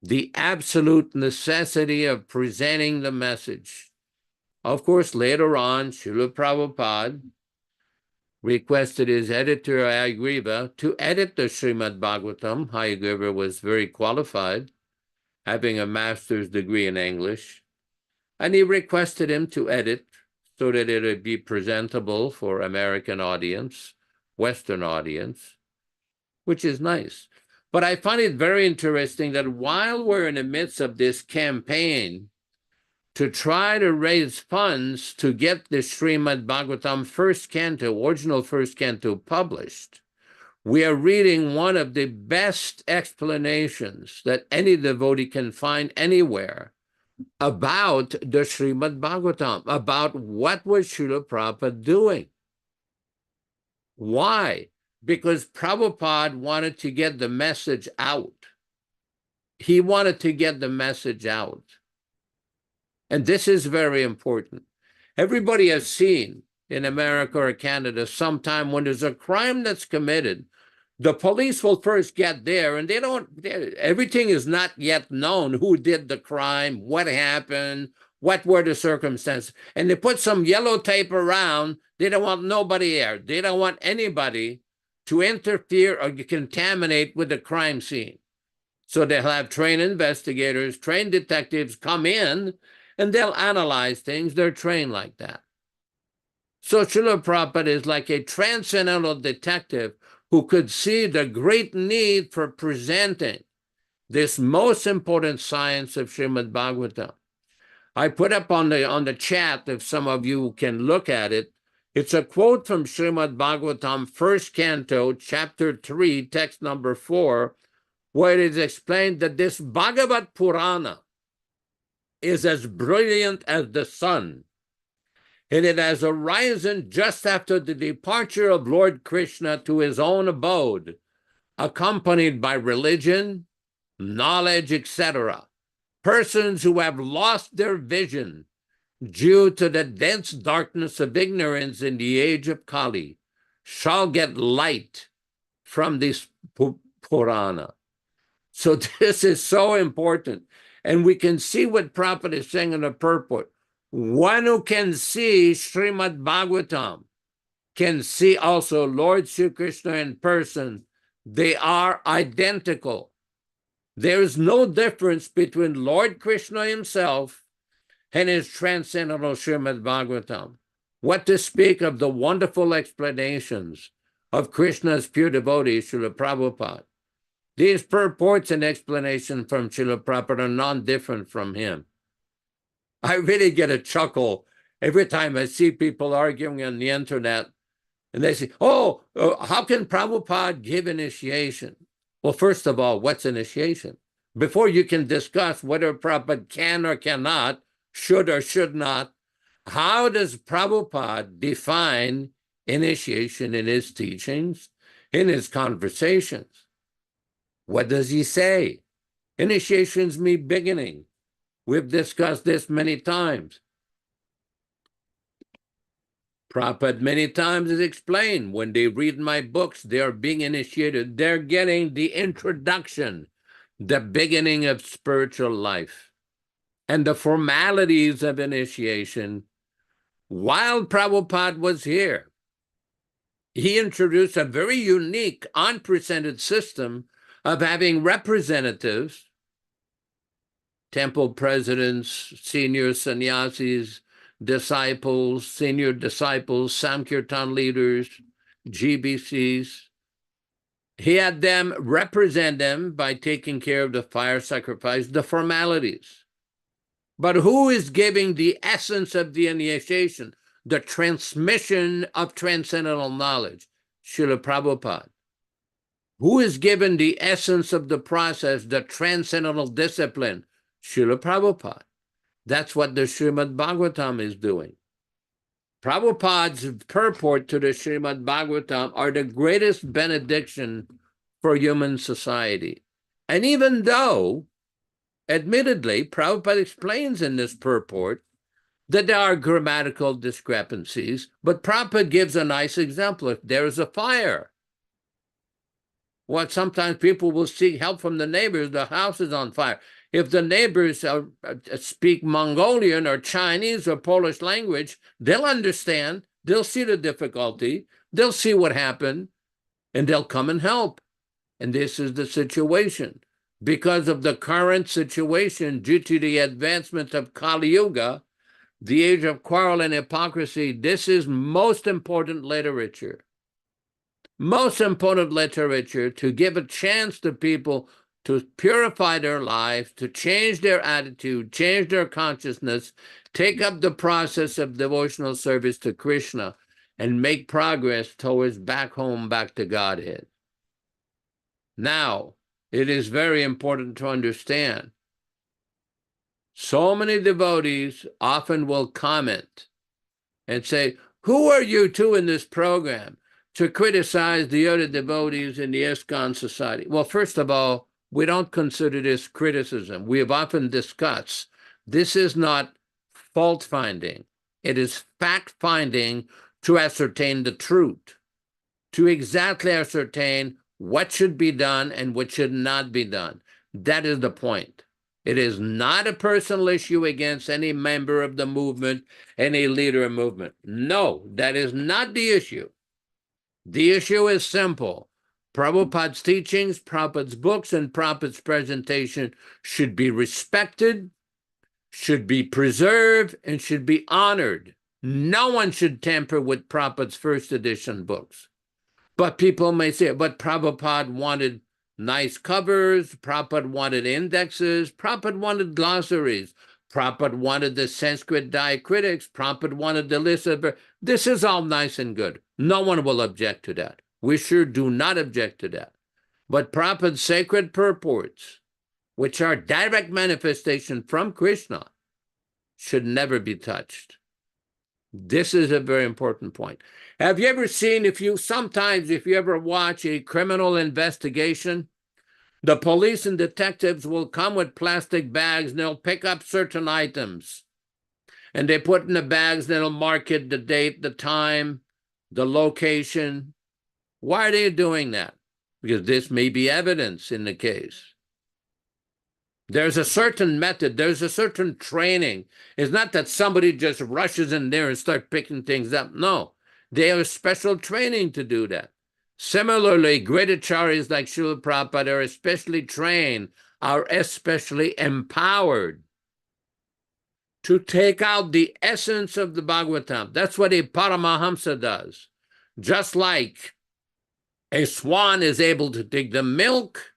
the absolute necessity of presenting the message. Of course, later on, Śrīla Prabhupada requested his editor, Hayagriva, to edit the Śrīmad-Bhāgavatam. Hayagriva was very qualified, having a master's degree in English, and he requested him to edit so that it would be presentable for American audience, Western audience, which is nice. But I find it very interesting that while we're in the midst of this campaign to try to raise funds to get the Śrīmad-Bhāgavatam first canto, original first canto, published, we are reading one of the best explanations that any devotee can find anywhere about the Śrīmad-Bhāgavatam, about what was Śrīla Prabhupada doing. Why? Because Prabhupada wanted to get the message out. He wanted to get the message out. And this is very important. Everybody has seen in America or Canada sometime when there's a crime that's committed, the police will first get there and everything is not yet known. Who did the crime? What happened? What were the circumstances? And they put some yellow tape around. They don't want nobody there. They don't want anybody to interfere or contaminate with the crime scene. So they'll have trained investigators, trained detectives come in, and they'll analyze things. They're trained like that. So Śrīla Prabhupada is like a transcendental detective who could see the great need for presenting this most important science of Śrīmad-Bhāgavatam. I put up on the chat, if some of you can look at it, it's a quote from Śrīmad-Bhāgavatam, first canto, chapter 3, text number 4, where it is explained that this Bhagavad Purana is as brilliant as the sun, and it has arisen just after the departure of Lord Krishna to his own abode, accompanied by religion, knowledge, etc. Persons who have lost their vision due to the dense darkness of ignorance in the age of Kali shall get light from this Purana. So this is so important. And we can see what Prabhupada is saying in the purport. One who can see Śrīmad-Bhāgavatam can see also Lord Sri Krishna in person. They are identical. There is no difference between Lord Krishna himself and his transcendental Śrīmad-Bhāgavatam. What to speak of the wonderful explanations of Krishna's pure devotee, Śrīla Prabhupāda. These purports and explanations from Śrīla Prabhupada are non-different from him. I really get a chuckle every time I see people arguing on the internet, and they say, oh, how can Prabhupada give initiation? Well, first of all, what's initiation? Before you can discuss whether Prabhupada can or cannot, should or should not, how does Prabhupada define initiation in his teachings, in his conversations? What does he say? Initiations mean beginning. We've discussed this many times. Prabhupada many times has explained, when they read my books, they are being initiated. They're getting the introduction, the beginning of spiritual life, and the formalities of initiation. While Prabhupada was here, he introduced a very unique, unprecedented system of having representatives, temple presidents, senior sannyasis, disciples, senior disciples, Sankirtan leaders, GBCs. He had them represent them by taking care of the fire sacrifice, the formalities. But who is giving the essence of the initiation, the transmission of transcendental knowledge? Śrīla Prabhupāda. Who is given the essence of the process, the transcendental discipline? Śrīla Prabhupāda. That's what the Śrīmad-Bhāgavatam is doing. Prabhupada's purport to the Śrīmad-Bhāgavatam are the greatest benediction for human society. And even though, admittedly, Prabhupada explains in this purport that there are grammatical discrepancies, but Prabhupada gives a nice example. If there is a fire, sometimes people will seek help from the neighbors, the house is on fire. If the neighbors speak Mongolian or Chinese or Polish language, they'll understand, they'll see the difficulty, they'll see what happened, and they'll come and help. And this is the situation. Because of the current situation, due to the advancement of Kali Yuga, the age of quarrel and hypocrisy, this is most important literature. Most important literature to give a chance to people to purify their life, to change their attitude, change their consciousness, take up the process of devotional service to Krishna, and make progress towards back home, back to Godhead. Now, it is very important to understand, so many devotees often will comment and say, who are you two in this program to criticize the other devotees in the ISKCON society? Well, first of all, we don't consider this criticism. We have often discussed, this is not fault-finding. It is fact-finding to ascertain the truth, to exactly ascertain what should be done and what should not be done. That is the point. It is not a personal issue against any member of the movement, any leader of movement. No, that is not the issue. The issue is simple. Prabhupada's teachings, Prabhupada's books, and Prabhupada's presentation should be respected, should be preserved, and should be honored. No one should tamper with Prabhupada's first edition books. But people may say, but Prabhupada wanted nice covers. Prabhupada wanted indexes. Prabhupada wanted glossaries. Prabhupada wanted the Sanskrit diacritics. Prabhupada wanted the list of... This is all nice and good. No one will object to that. We sure do not object to that. But Prabhupada's sacred purports, which are direct manifestation from Krishna, should never be touched. This is a very important point. Have you ever seen, if you ever watch a criminal investigation, the police and detectives will come with plastic bags and they'll pick up certain items. And they put in the bags, they'll mark it, the date, the time, the location. Why are they doing that? Because this may be evidence in the case. There's a certain method, there's a certain training. It's not that somebody just rushes in there and starts picking things up. No, they have special training to do that. Similarly, great acharyas like Śrīla Prabhupāda are especially trained, are especially empowered to take out the essence of the Bhagavatam. That's what a Paramahamsa does. Just like a swan is able to take the milk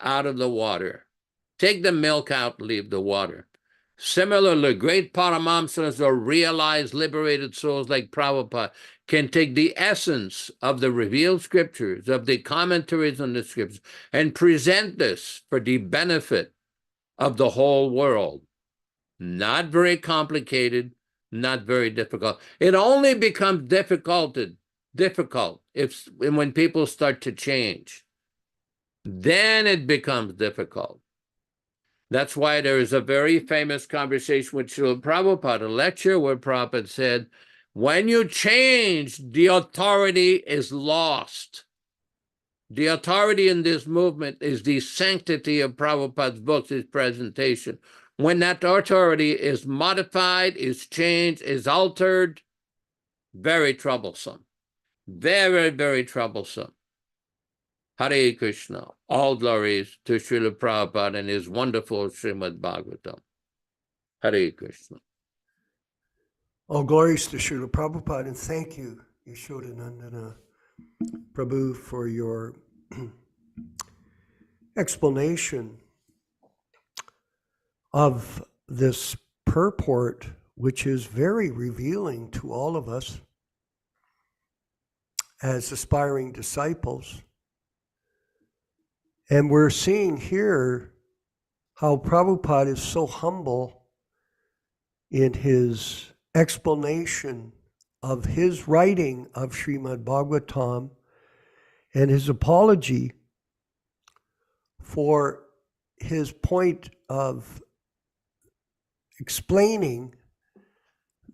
out of the water. Take the milk out, leave the water. Similarly, great Paramahamsas or realized liberated souls like Prabhupada can take the essence of the revealed scriptures, of the commentaries on the scriptures, and present this for the benefit of the whole world. Not very complicated, not very difficult. It only becomes difficult when people start to change. Then it becomes difficult. That's why there is a very famous conversation with Śrīla Prabhupada, a lecture where Prabhupada said, when you change, the authority is lost. The authority in this movement is the sanctity of Prabhupada's books, his presentation. When that authority is modified, is changed, is altered, very troublesome. Very, very troublesome. Hare Krishna. All glories to Śrīla Prabhupada and his wonderful Śrīmad-Bhāgavatam. Hare Krishna. All glories to Śrīla Prabhupada, and thank you, Yaśodā-nandana Prabhu, for your explanation of this purport, which is very revealing to all of us as aspiring disciples. And we're seeing here how Prabhupada is so humble in his explanation of his writing of Śrīmad-Bhāgavatam and his apology for his point of explaining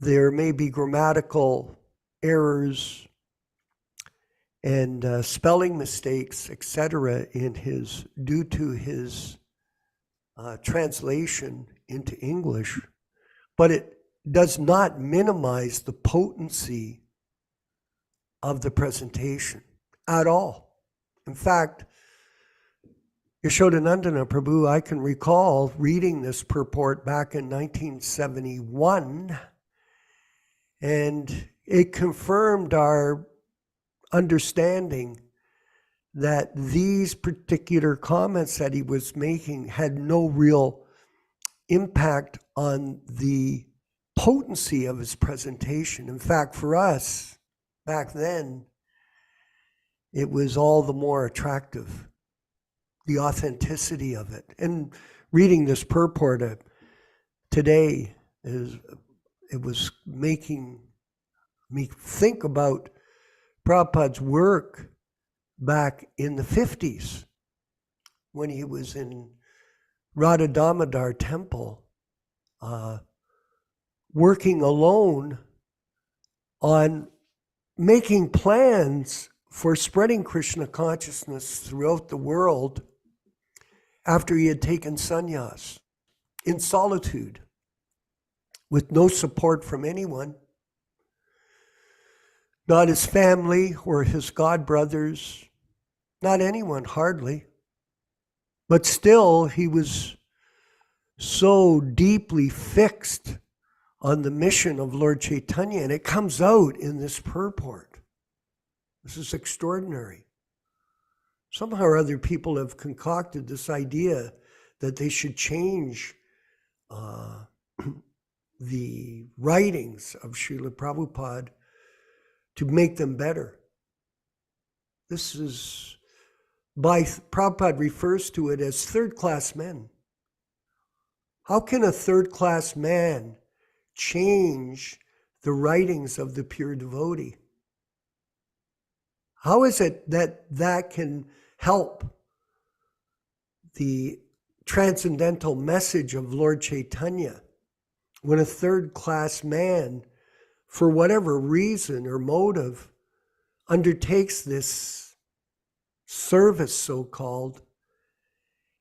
there may be grammatical errors and spelling mistakes, etc., due to his translation into English, but it does not minimize the potency of the presentation at all. In fact, Yaśodā-nandana Prabhu, I can recall reading this purport back in 1971, and it confirmed our understanding that these particular comments that he was making had no real impact on the potency of his presentation. In fact, for us, back then, it was all the more attractive, the authenticity of it. And reading this purport today, it was making me think about Prabhupada's work back in the 50s when he was in Radha Damodar temple, working alone on making plans for spreading Krishna consciousness throughout the world after he had taken sannyas in solitude with no support from anyone. Not his family or his godbrothers, not anyone, hardly. But still, he was so deeply fixed on the mission of Lord Chaitanya, and it comes out in this purport. This is extraordinary. somehow or other people have concocted this idea that they should change the writings of Śrīla Prabhupada to make them better. This is, Prabhupada refers to it as third-class men. How can a third-class man change the writings of the pure devotee? How is it that that can help the transcendental message of Lord Chaitanya when a third-class man, for whatever reason or motive, undertakes this service, so-called,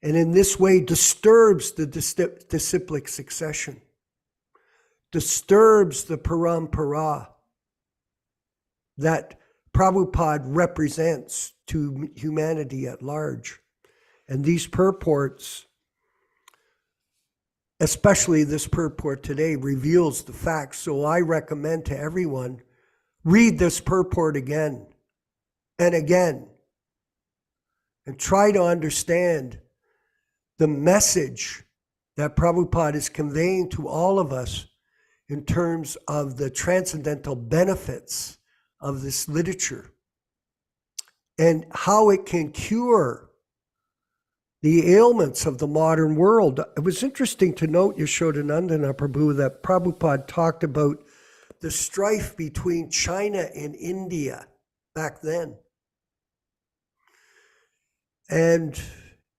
and in this way disturbs the disciplic succession, disturbs the parampara that Prabhupada represents to humanity at large. And these purports, especially this purport today, reveals the facts. So I recommend to everyone, read this purport again and again, and try to understand the message that Prabhupada is conveying to all of us in terms of the transcendental benefits of this literature and how it can cure the ailments of the modern world. It was interesting to note, Yaśodā-nandana Prabhu, that Prabhupada talked about the strife between China and India back then. And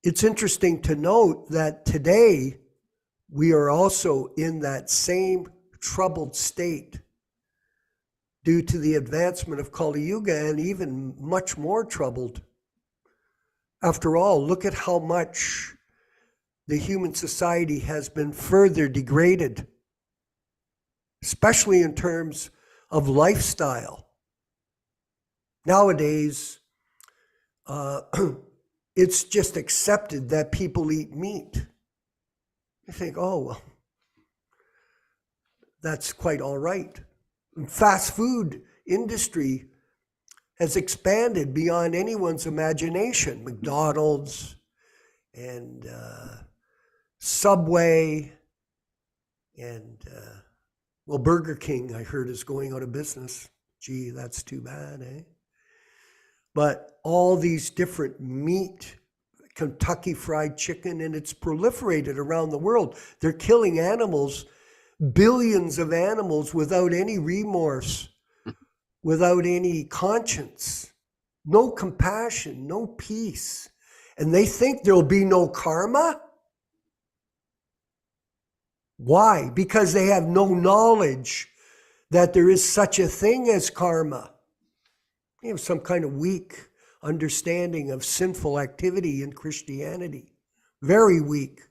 it's interesting to note that today we are also in that same troubled state due to the advancement of Kali Yuga, and even much more troubled. After all, look at how much the human society has been further degraded, especially in terms of lifestyle. Nowadays, it's just accepted that people eat meat. You think, oh, well, that's quite all right. Fast food industry has expanded beyond anyone's imagination. McDonald's and Subway and, well, Burger King, I heard, is going out of business. Gee, that's too bad, eh? But all these different meat, Kentucky Fried Chicken, and it's proliferated around the world. They're killing animals, billions of animals, without any remorse, without any conscience, no compassion, no peace. And they think there'll be no karma? Why? Because they have no knowledge that there is such a thing as karma. They have some kind of weak understanding of sinful activity in Christianity. Very weak. I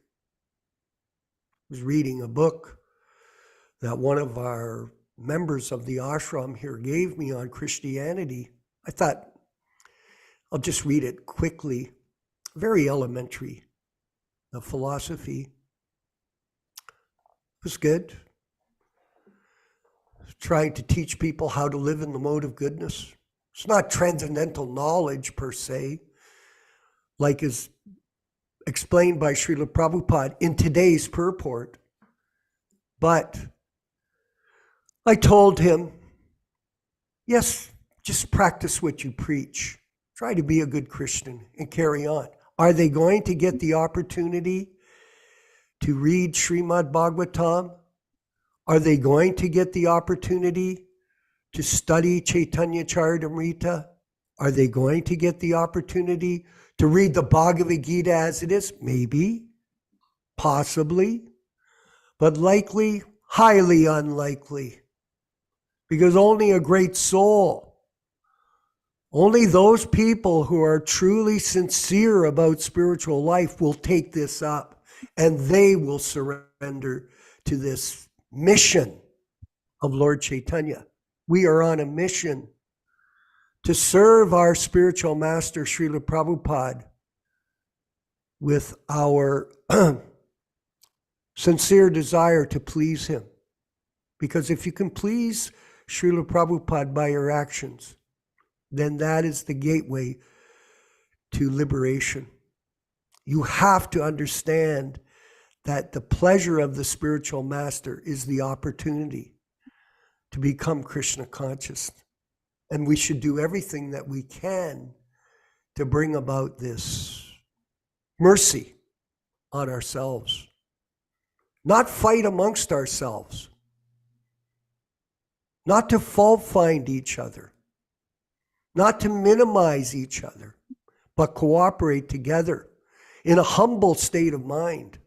was reading a book that one of our members of the ashram here gave me on Christianity. I thought, I'll just read it quickly. Very elementary, the philosophy. It was good. Trying to teach people how to live in the mode of goodness. It's not transcendental knowledge per se, like is explained by Śrīla Prabhupāda in today's purport. But I told him, yes, just practice what you preach. Try to be a good Christian and carry on. Are they going to get the opportunity to read Śrīmad-Bhāgavatam? Are they going to get the opportunity to study Chaitanya Charitamrita? Are they going to get the opportunity to read the Bhagavad Gita as it is? Maybe, possibly, but likely, highly unlikely. Because only a great soul, only those people who are truly sincere about spiritual life will take this up, and they will surrender to this mission of Lord Chaitanya. We are on a mission to serve our spiritual master, Śrīla Prabhupāda, with our sincere desire to please him. Because if you can please Śrīla Prabhupāda by your actions, then that is the gateway to liberation. You have to understand that the pleasure of the spiritual master is the opportunity to become Krishna conscious. And we should do everything that we can to bring about this mercy on ourselves. Not fight amongst ourselves. Not to fault find each other. Not to minimize each other, but cooperate together in a humble state of mind.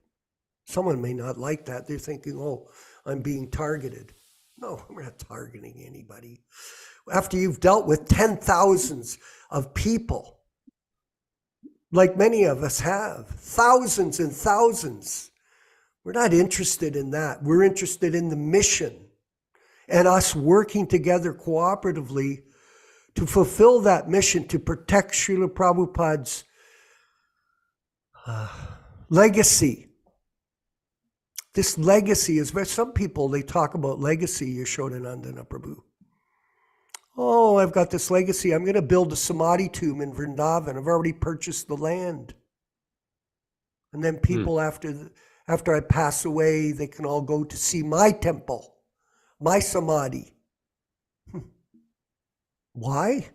Someone may not like that. They're thinking, oh, I'm being targeted. No, we're not targeting anybody. After you've dealt with 10,000s of people, like many of us have, thousands and thousands, we're not interested in that. We're interested in the mission and us working together cooperatively to fulfill that mission, to protect Śrīla Prabhupāda's legacy. This legacy is, some people, they talk about legacy, Yaśodā-nandana Prabhu. Oh, I've got this legacy. I'm going to build a Samadhi tomb in Vrindavan. I've already purchased the land. And then people, after I pass away, they can all go to see my temple, my Samadhi. Why?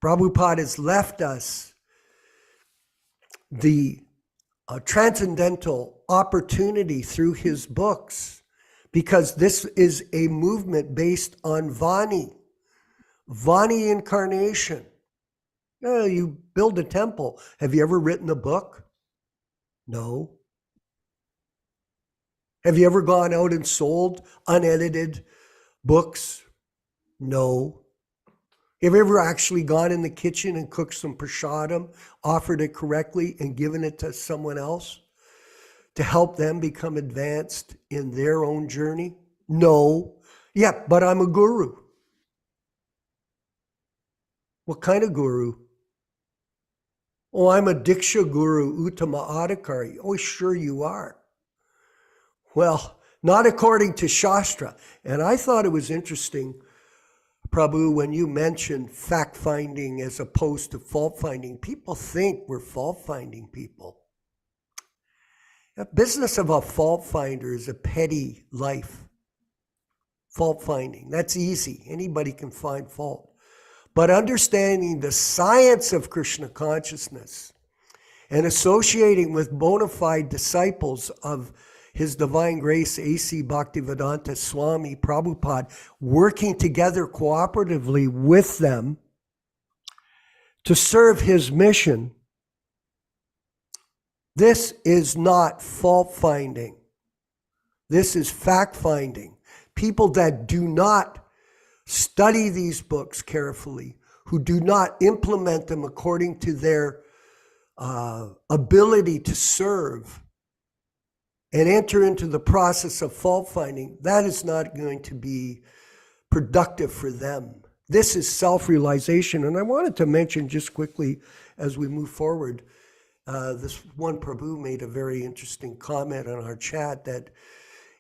Prabhupada has left us the transcendental opportunity through his books, because this is a movement based on Vani incarnation. You build a temple. Have you ever written a book? No. Have you ever gone out and sold unedited books? No. Have you ever actually gone in the kitchen and cooked some prasadam, offered it correctly, and given it to someone else to help them become advanced in their own journey? No. Yeah, but I'm a guru. What kind of guru? Oh, I'm a Diksha Guru, Uttama Adhikari. Oh, sure you are. Well, not according to Shastra. And I thought it was interesting, Prabhu, when you mentioned fact-finding as opposed to fault-finding. People think we're fault-finding people. The business of a fault-finder is a petty life. Fault-finding, that's easy. Anybody can find fault. But understanding the science of Krishna consciousness and associating with bona fide disciples of His Divine Grace A.C. Bhaktivedanta Swami Prabhupāda, working together cooperatively with them to serve his mission, this is not fault-finding. This is fact-finding. People that do not study these books carefully, who do not implement them according to their ability to serve and enter into the process of fault-finding, that is not going to be productive for them. This is self-realization. And I wanted to mention just quickly as we move forward, this one Prabhu made a very interesting comment on our chat that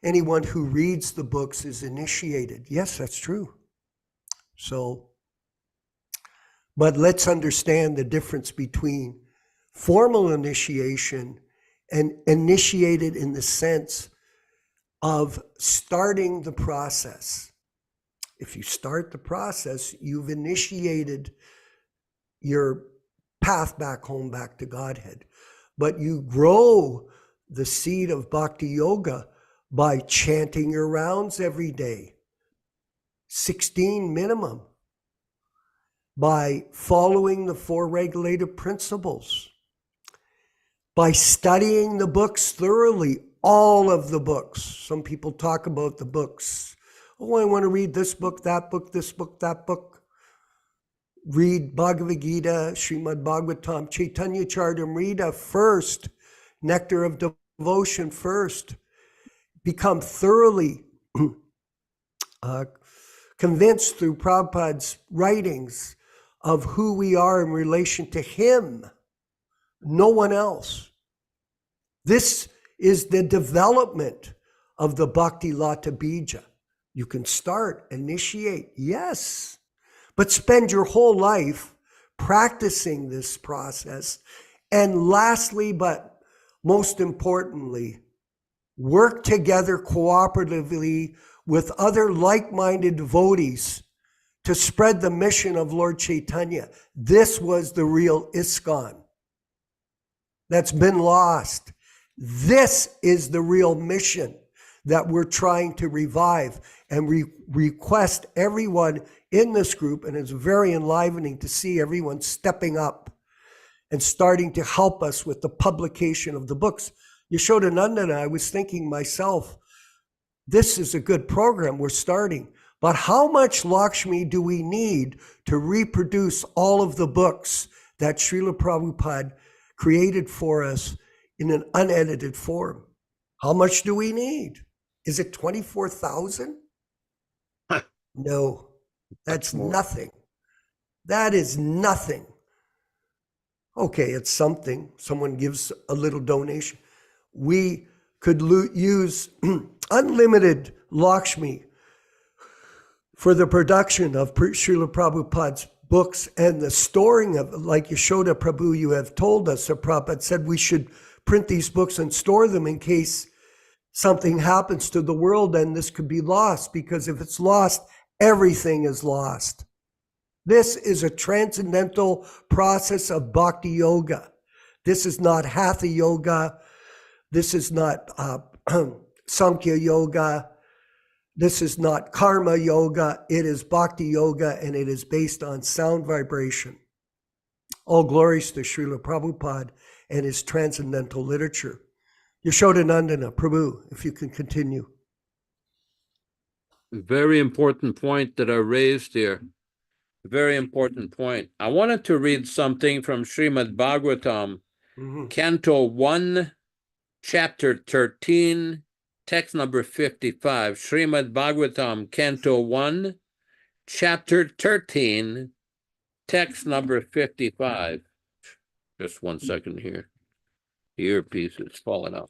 anyone who reads the books is initiated. Yes, that's true. So, but let's understand the difference between formal initiation and initiated in the sense of starting the process. If you start the process, you've initiated your path back home, back to Godhead. But you grow the seed of bhakti yoga by chanting your rounds every day, 16 minimum, by following the 4 regulative principles, by studying the books thoroughly, all of the books. Some people talk about the books. Oh, I want to read this book, that book, this book, that book. Read Bhagavad Gita, Śrīmad-Bhāgavatam, Chaitanya Charitamrita first, Nectar of Devotion first. Become thoroughly convinced through Prabhupada's writings of who we are in relation to him, no one else. This is the development of the Bhakti Lata Bija. You can start, initiate, yes, but spend your whole life practicing this process. And lastly, but most importantly, work together cooperatively with other like-minded devotees to spread the mission of Lord Chaitanya. This was the real ISKCON that's been lost. This is the real mission that we're trying to revive, and request everyone in this group, and it's very enlivening to see everyone stepping up and starting to help us with the publication of the books. Yaśodā-nandana, I was thinking myself, this is a good program we're starting, but how much Lakshmi do we need to reproduce all of the books that Śrīla Prabhupāda created for us in an unedited form? How much do we need? Is it 24,000? No, that's nothing. That is nothing. Okay, it's something. Someone gives a little donation. We could use unlimited Lakshmi for the production of Śrīla Prabhupāda's books and the storing of, like Yaśoda Prabhu, you have told us, or Prabhupada said we should print these books and store them in case something happens to the world and this could be lost, because if it's lost, everything is lost. This is a transcendental process of bhakti yoga. This is not hatha yoga. This is not Samkhya yoga. This is not karma yoga. It is bhakti yoga, and it is based on sound vibration. All glories to Śrīla Prabhupada and his transcendental literature. Yaśodā-nandana, Prabhu, if you can continue. Very important point that I raised here. Very important point. I wanted to read something from Śrīmad-Bhāgavatam, Canto 1, Chapter 13, text number 55. Śrīmad-Bhāgavatam, Canto 1, Chapter 13, text number 55. Just 1 second here. The earpiece is falling out.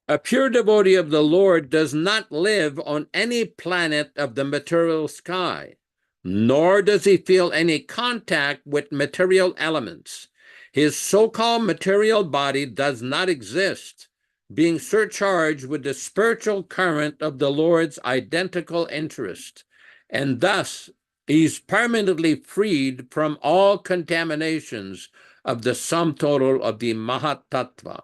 A pure devotee of the Lord does not live on any planet of the material sky, nor does he feel any contact with material elements. His so-called material body does not exist, being surcharged with the spiritual current of the Lord's identical interest, and thus he's permanently freed from all contaminations of the sum total of the Mahatattva.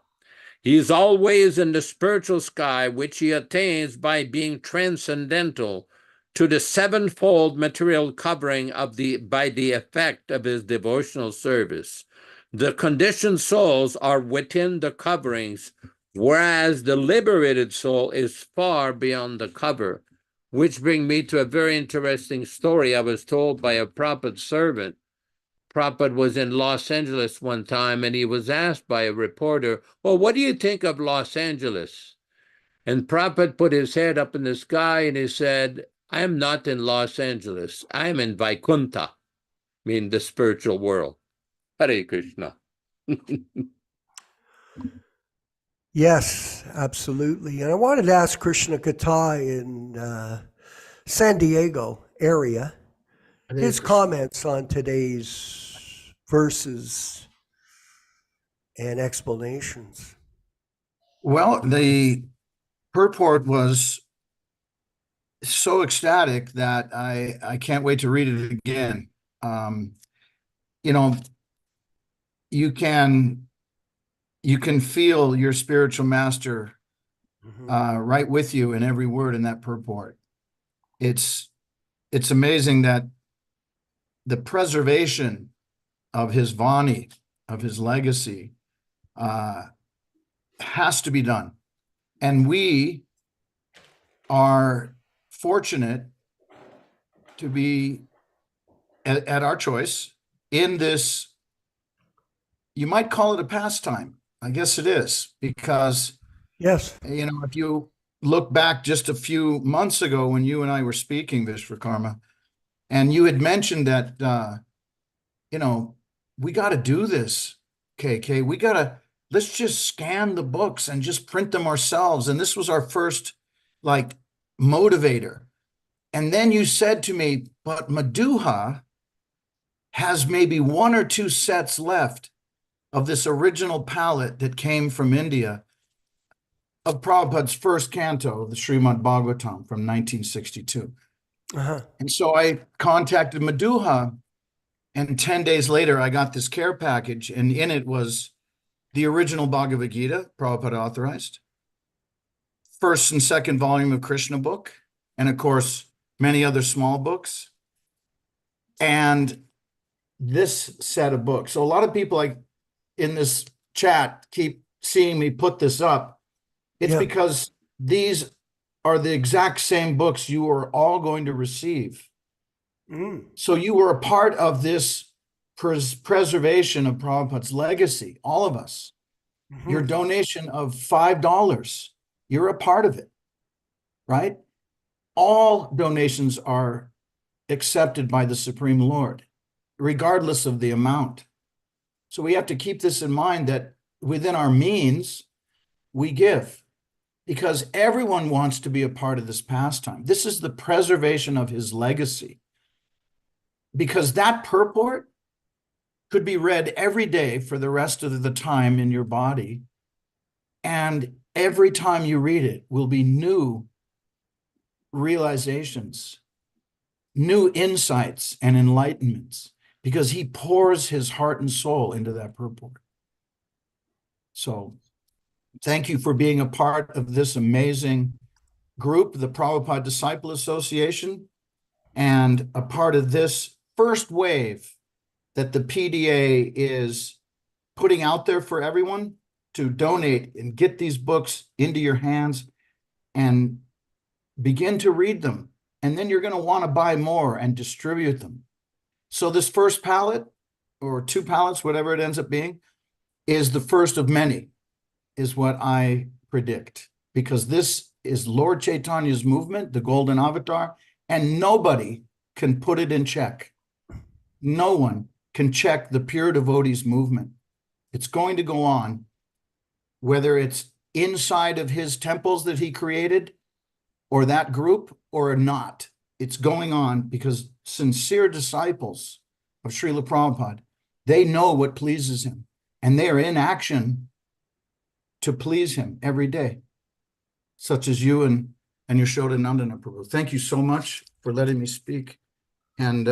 He is always in the spiritual sky, which he attains by being transcendental to the sevenfold material covering of by the effect of his devotional service. The conditioned souls are within the coverings, whereas the liberated soul is far beyond the cover, which brings me to a very interesting story I was told by a Prabhupada servant. Prabhupada was in Los Angeles one time, and he was asked by a reporter, well, what do you think of Los Angeles? And Prabhupada put his head up in the sky and he said, I am not in Los Angeles. I am in Vaikuntha, meaning the spiritual world. Hare Krishna. Yes, absolutely. And I wanted to ask Krishna Kata in San Diego area, his comments on today's verses and explanations. Well, the purport was so ecstatic that I can't wait to read it again. You know, you can feel your spiritual master right with you in every word in that purport. It's amazing that the preservation of his Vani, of his legacy, has to be done. And we are fortunate to be at our choice in this, you might call it a pastime. I guess it is, because, yes, you know, if you look back just a few months ago when you and I were speaking, Vishwakarma, and you had mentioned that, you know, we got to do this, KK. Let's just scan the books and just print them ourselves. And this was our first, like, motivator. And then you said to me, but Madhuha has maybe 1 or 2 sets left of this original palette that came from India of Prabhupada's first canto, the Śrīmad-Bhāgavatam from 1962. And so I contacted Madhuha, and 10 days later, I got this care package, and in it was the original Bhagavad Gita, Prabhupada authorized, first and second volume of Krishna book, and of course, many other small books, and this set of books. So a lot of people like in this chat keep seeing me put this up. It's because these are the exact same books you are all going to receive. So you were a part of this preservation of Prabhupada's legacy, all of us. Your donation of $5, you're a part of it, right? All donations are accepted by the Supreme Lord, regardless of the amount. So we have to keep this in mind that within our means, we give, because everyone wants to be a part of this pastime. This is the preservation of his legacy, because that purport could be read every day for the rest of the time in your body. And every time you read it will be new realizations, new insights and enlightenments, because he pours his heart and soul into that purport. So thank you for being a part of this amazing group, the Prabhupada Disciples Association, and a part of this first wave that the PDA is putting out there for everyone to donate and get these books into your hands and begin to read them. And then you're going to want to buy more and distribute them. So this first palette, or 2 palettes, whatever it ends up being, is the first of many, is what I predict. Because this is Lord Chaitanya's movement, the Golden Avatar, and nobody can put it in check. No one can check the pure devotees movement. It's going to go on, whether it's inside of his temples that he created, or that group, or not. It's going on because sincere disciples of Śrīla Prabhupada, they know what pleases him, and they are in action to please him every day, such as you and Yaśodā-nandana Prabhu. Thank you so much for letting me speak. And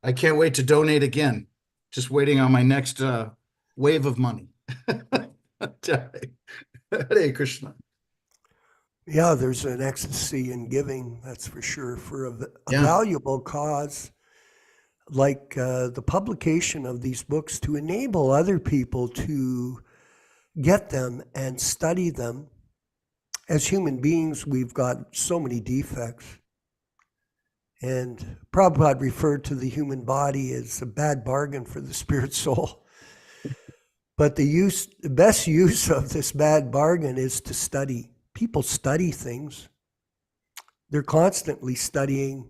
I can't wait to donate again. Just waiting on my next wave of money. Hare Krishna. Yeah, there's an ecstasy in giving, that's for sure, for a valuable cause like the publication of these books, to enable other people to get them and study them. As human beings, we've got so many defects. And Prabhupada referred to the human body as a bad bargain for the spirit soul. But the best use of this bad bargain is to study. People study things. They're constantly studying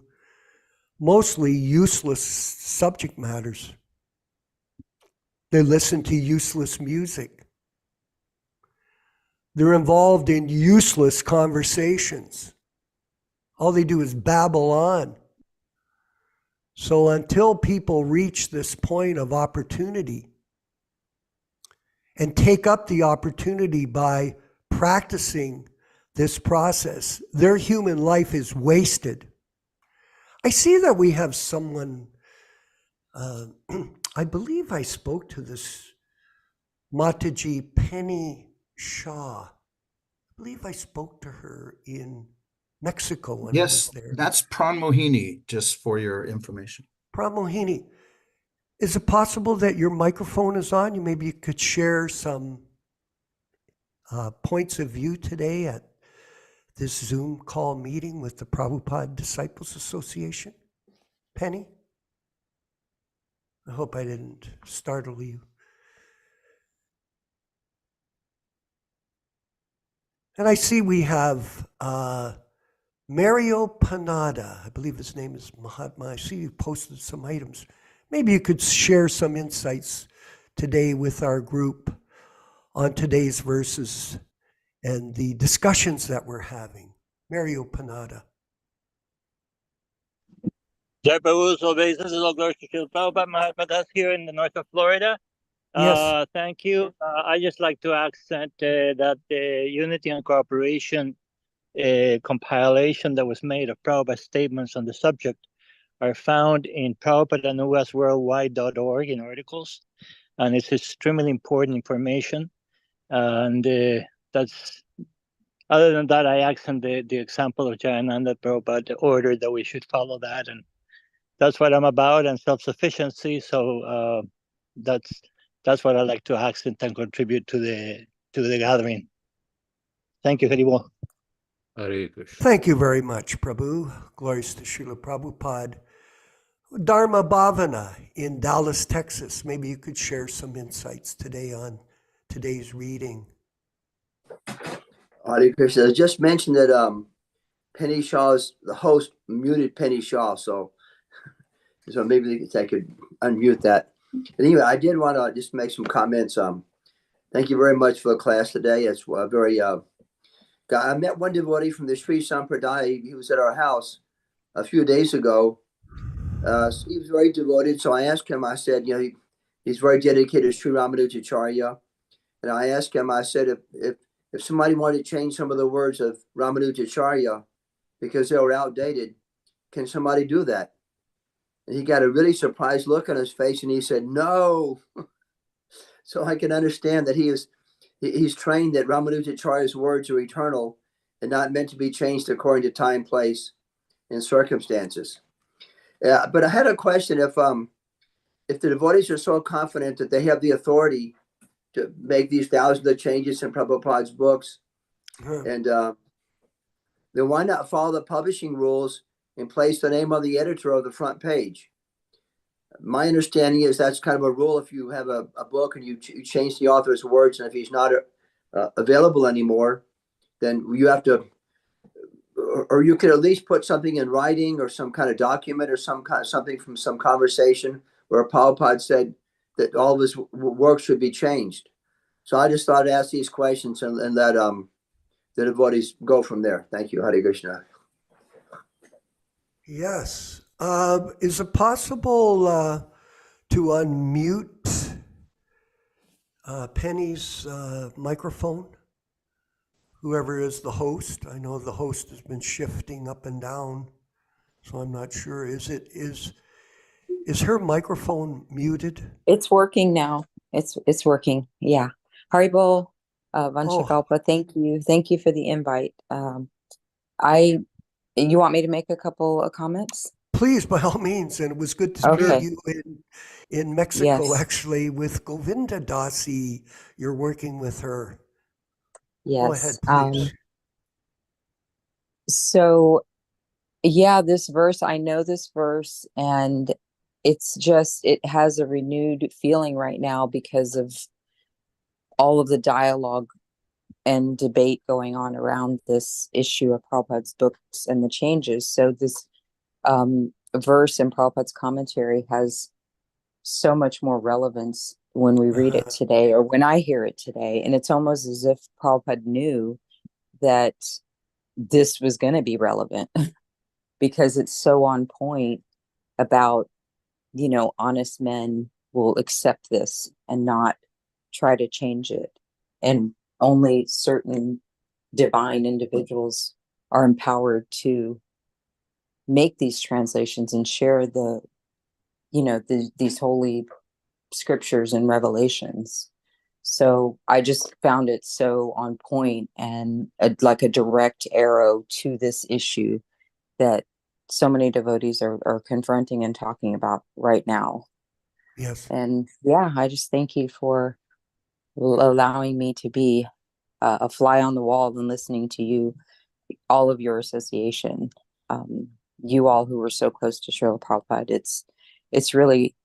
mostly useless subject matters. They listen to useless music. They're involved in useless conversations. All they do is babble on. So until people reach this point of opportunity and take up the opportunity by practicing this process, their human life is wasted. I see that we have someone, I believe I spoke to this Mataji Penny Shaw. I believe I spoke to her in Mexico when I was there. That's Pran Mohini, just for your information. Pran Mohini, is it possible that your microphone is on? Maybe you could share some points of view today at this Zoom call meeting with the Prabhupada Disciples Association? Penny? I hope I didn't startle you. And I see we have Mario Panada. I believe his name is Mahatma. I see you posted some items. Maybe you could share some insights today with our group on today's verses and the discussions that we're having. Mario Panada. Jai Prabhu's obeisances, all glories to Śrīla Prabhupada Mahatma Das here in the north of Florida. Yes. Thank you. I just like to accent that the Unity and Cooperation compilation that was made of Prabhupada's statements on the subject are found in prabhupadanuasworldwide.org in articles, and it's extremely important information. And that's, other than that, I accent the example of Jayananda Prabhupada, the order that we should follow that, and that's what I'm about, and self-sufficiency. So that's what I like to accent and contribute to the gathering. Thank you, Haribol. Hare Krishna. Thank you very much, Prabhu. Glories to Śrīla Prabhupada. Dharma Bhavana in Dallas, Texas. Maybe you could share some insights today on today's reading. Hare Krishna. I just mentioned that Penny Shaw's, the host, muted Penny Shaw, so maybe I could unmute that. And anyway, I did want to just make some comments. Thank you very much for the class today. It's very. I met one devotee from the Sri Sampradaya. He was at our house a few days ago. He was very devoted, so I asked him. I said, he's very dedicated to Sri Ramanuja-Acharya, and I asked him. I said, if somebody wanted to change some of the words of Ramanuja-Acharya because they were outdated, can somebody do that? And he got a really surprised look on his face, and he said, no. So I can understand that he's trained that Ramanuja-Acharya's words are eternal and not meant to be changed according to time, place, and circumstances. But I had a question. If the devotees are so confident that they have the authority to make these thousands of changes in Prabhupada's books, and then why not follow the publishing rules and place the name of the editor on the front page? My understanding is that's kind of a rule. If you have a book and you change the author's words, and if he's not available anymore, then you have to, or you could at least put something in writing or some kind of document or something from some conversation where Prabhupada said that all of his work should be changed. So I just thought to ask these questions and let the devotees go from there. Thank you. Hare Krishna. Yes. Is it possible to unmute Penny's microphone? Whoever is the host. I know the host has been shifting up and down, so I'm not sure. Is her microphone muted? It's working now. It's working. Yeah. Haribol, Vanshakalpa, thank you. Thank you for the invite. You want me to make a couple of comments? Please, by all means. And it was good to meet you in Mexico, Yes. actually, with Govinda Dasi. You're working with her. Yes. Go ahead, please. So, yeah, this verse, I know this verse, and it has a renewed feeling right now because of all of the dialogue and debate going on around this issue of Prabhupada's books and the changes. So this verse in Prabhupada's commentary has so much more relevance when we read it today, or when I hear it today. And it's almost as if Prabhupada knew that this was going to be relevant because it's so on point about, honest men will accept this and not try to change it. And only certain divine individuals are empowered to make these translations and share these holy scriptures and revelations. So I just found it so on point and like a direct arrow to this issue that so many devotees are confronting and talking about right now. Yes. And yeah, I just thank you for allowing me to be a fly on the wall and listening to you, all of your association, you all who were so close to Śrīla Prabhupada. It's really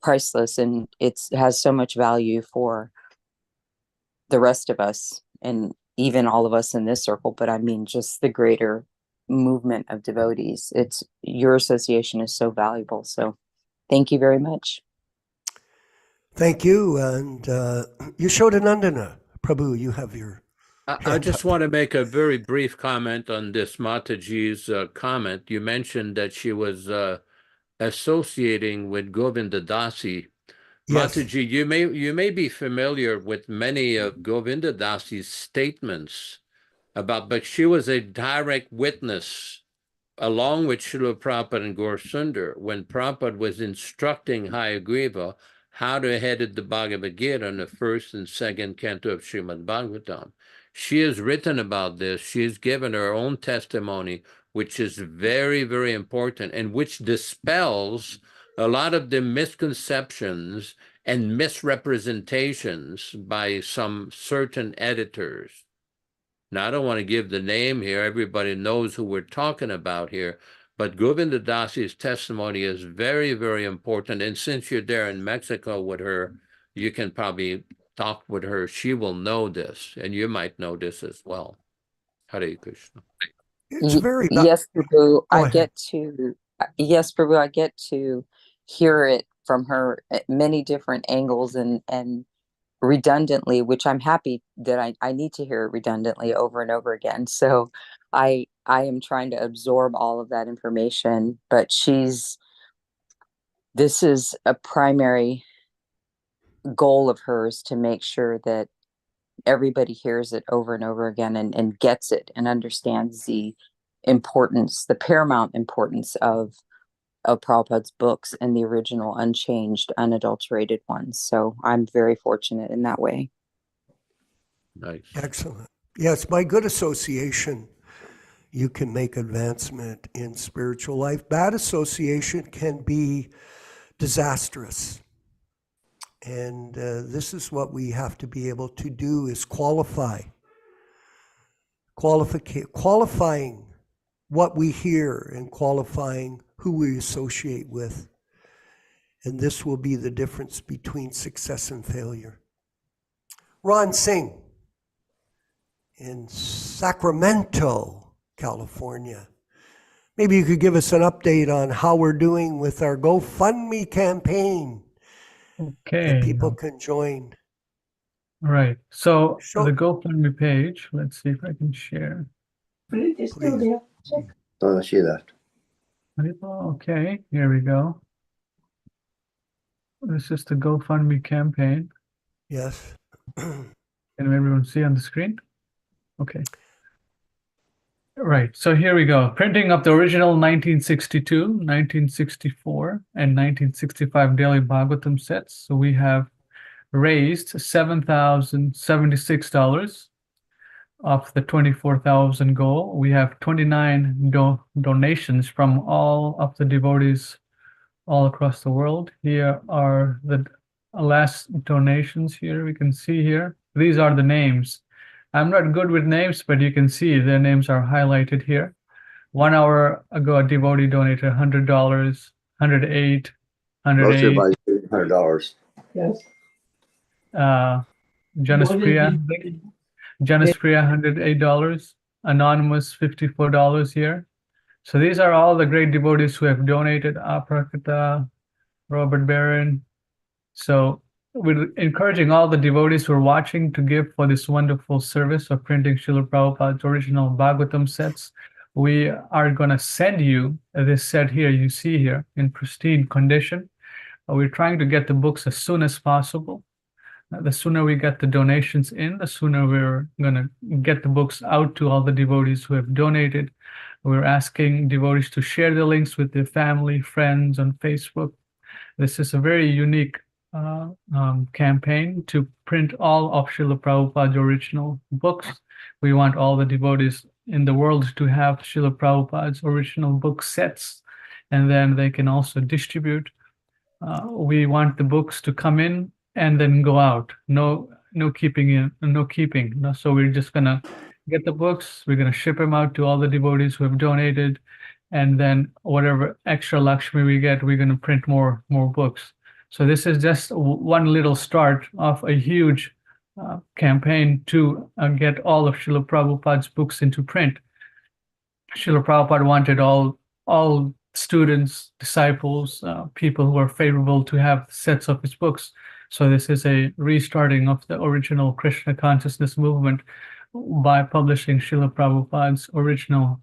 priceless, and it has so much value for the rest of us and even all of us in this circle. But I mean, just the greater movement of devotees. Your association is so valuable. So thank you very much. Thank you. And Yaśodā-nandana Prabhu, you have your I just want to make a very brief comment on this Mataji's comment. You mentioned that she was associating with Govinda Dasi. Yes. Mataji, you may be familiar with many of Govinda Dasi's statements about, but she was a direct witness along with Śrīla Prabhupada and Gaur Sundar when Prabhupada was instructing Hayagriva how to edit the Bhagavad Gita in the first and second canto of Śrīmad-Bhāgavatam. She has written about this. She has given her own testimony, which is very, very important and which dispels a lot of the misconceptions and misrepresentations by some certain editors. Now, I don't want to give the name here. Everybody knows who we're talking about here. But Govinda Dasi's testimony is very, very important. And since you're there in Mexico with her, you can probably talk with her. She will know this, and you might know this as well. Hare Krishna. It's very yes, Prabhu. I ahead. get to yes, Prabhu. I get to hear it from her at many different angles and redundantly, which I'm happy that I need to hear it redundantly over and over again. So I am trying to absorb all of that information, but this is a primary goal of hers to make sure that everybody hears it over and over again and gets it and understands the importance, the paramount importance of Prabhupada's books and the original unchanged, unadulterated ones. So I'm very fortunate in that way. Nice. Excellent. Yes, by good association, you can make advancement in spiritual life. Bad association can be disastrous. And this is what we have to be able to do, is qualifying what we hear and qualifying who we associate with. And this will be the difference between success and failure. Ron Singh in Sacramento, California. Maybe you could give us an update on how we're doing with our GoFundMe campaign. Okay. That people can join. Right. So Sure. the GoFundMe page, let's see if I can share. Please. Oh, she left. Okay, here we go. This is the GoFundMe campaign. Yes. Can everyone see on the screen? Okay. Right, so here we go. Printing of the original 1962, 1964, and 1965 Delhi Bhagavatam sets. So we have raised $7,076 of the 24,000 goal. We have 29 donations from all of the devotees all across the world. Here are the last donations here. We can see here. These are the names. I'm not good with names, but you can see their names are highlighted here. 1 hour ago, a devotee donated $100, 108, Most 108. everybody's $100. Yes. Januspriya, $108. Anonymous, $54 here. So these are all the great devotees who have donated. Aprakita, Robert Barron. So we're encouraging all the devotees who are watching to give for this wonderful service of printing Śrīla Prabhupada's original Bhagavatam sets. We are going to send you this set here, you see here, in pristine condition. We're trying to get the books as soon as possible. The sooner we get the donations in, the sooner we're going to get the books out to all the devotees who have donated. We're asking devotees to share the links with their family, friends on Facebook. This is a very unique campaign to print all of Śrīla Prabhupada's original books. We want all the devotees in the world to have Śrīla Prabhupada's original book sets, and then they can also distribute. We want the books to come in and then go out. No keeping. So we're just gonna get the books. We're gonna ship them out to all the devotees who have donated, and then whatever extra Lakshmi we get, we're gonna print more books. So this is just one little start of a huge campaign to get all of Śrīla Prabhupada's books into print. Śrīla Prabhupada wanted all students, disciples, people who are favorable to have sets of his books. So this is a restarting of the original Krishna Consciousness movement. by publishing Śrīla Prabhupāda's original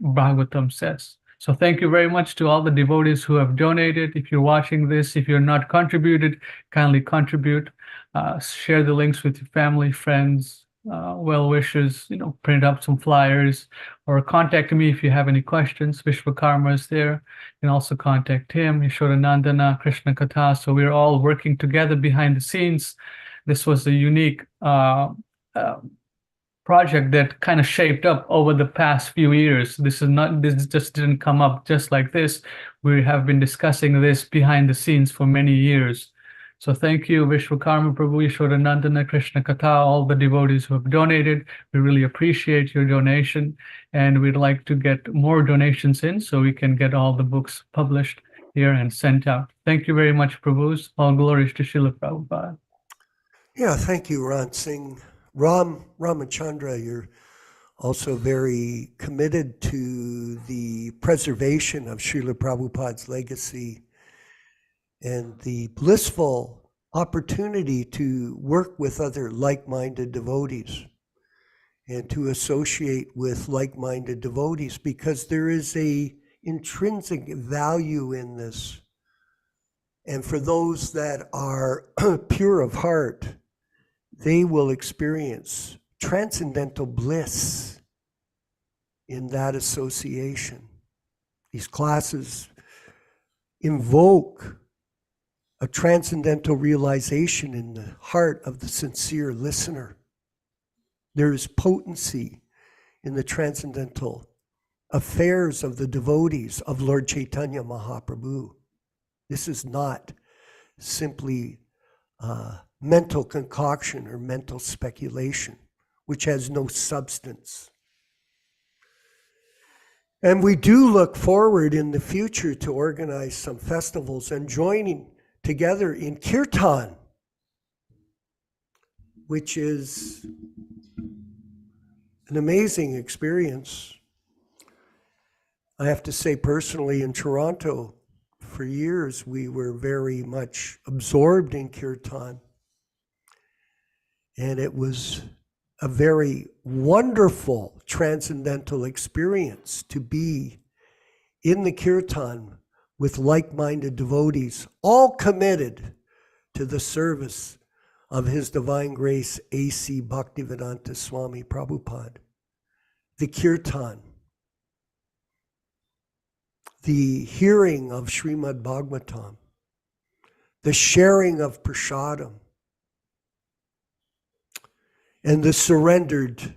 Bhagavatam sets. So thank you very much to all the devotees who have donated. If you're watching this, if you're not contributed, kindly contribute. Share the links with your family, friends, well wishers, print up some flyers, or contact me if you have any questions. Vishwakarma is there. You can also contact him, Yaśodā-nandana, Krishna Katha. So we're all working together behind the scenes. This was a unique project that kind of shaped up over the past few years. This just didn't come up just like this. We have been discussing this behind the scenes for many years. So thank you, Vishwakarma Prabhu, Yaśodā-nandana, Krishna Katha, all the devotees who have donated. We really appreciate your donation, and we'd like to get more donations in so we can get all the books published here and sent out. Thank you very much, Prabhus. All glories to Śrīla Prabhupada. Yeah, thank you, Ram Singh. Ramachandra, you're also very committed to the preservation of Śrīla Prabhupada's legacy and the blissful opportunity to work with other like-minded devotees and to associate with like-minded devotees, because there is a intrinsic value in this. And for those that are pure of heart, they will experience transcendental bliss in that association. These classes invoke a transcendental realization in the heart of the sincere listener. There is potency in the transcendental affairs of the devotees of Lord Chaitanya Mahaprabhu. This is not simply mental concoction or mental speculation, which has no substance. And we do look forward in the future to organize some festivals and joining together in Kirtan, which is an amazing experience. I have to say personally, in Toronto, for years, we were very much absorbed in Kirtan. And it was a very wonderful transcendental experience to be in the Kirtan with like-minded devotees, all committed to the service of His Divine Grace A.C. Bhaktivedanta Swami Prabhupāda. The Kirtan, the hearing of Śrīmad-Bhāgavatam, the sharing of prasadam, and the surrendered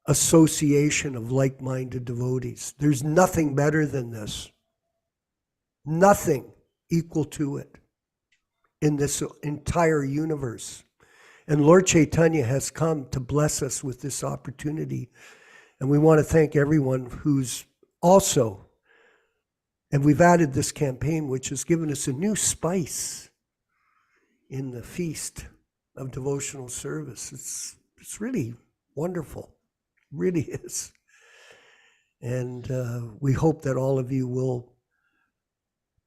association of like-minded devotees. There's nothing better than this. Nothing equal to it in this entire universe. And Lord Chaitanya has come to bless us with this opportunity. And we want to thank everyone who's also, and we've added this campaign, which has given us a new spice in the feast of devotional service. It's really wonderful, it really is. And we hope that all of you will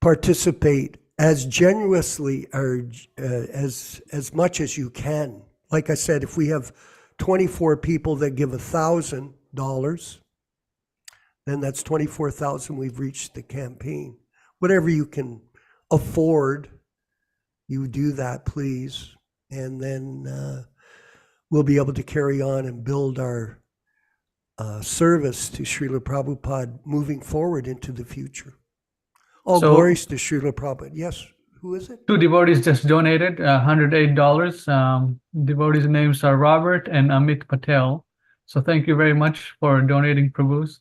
participate as generously or as much as you can. Like I said, if we have 24 people that give $1,000, then that's 24,000. We've reached the campaign. Whatever you can afford, you do that, please. And then we'll be able to carry on and build our service to Śrīla Prabhupada moving forward into the future. All glories to Śrīla Prabhupada. Yes, who is it? Two devotees just donated $108. Devotees' names are Robert and Amit Patel. So thank you very much for donating, Prabhus.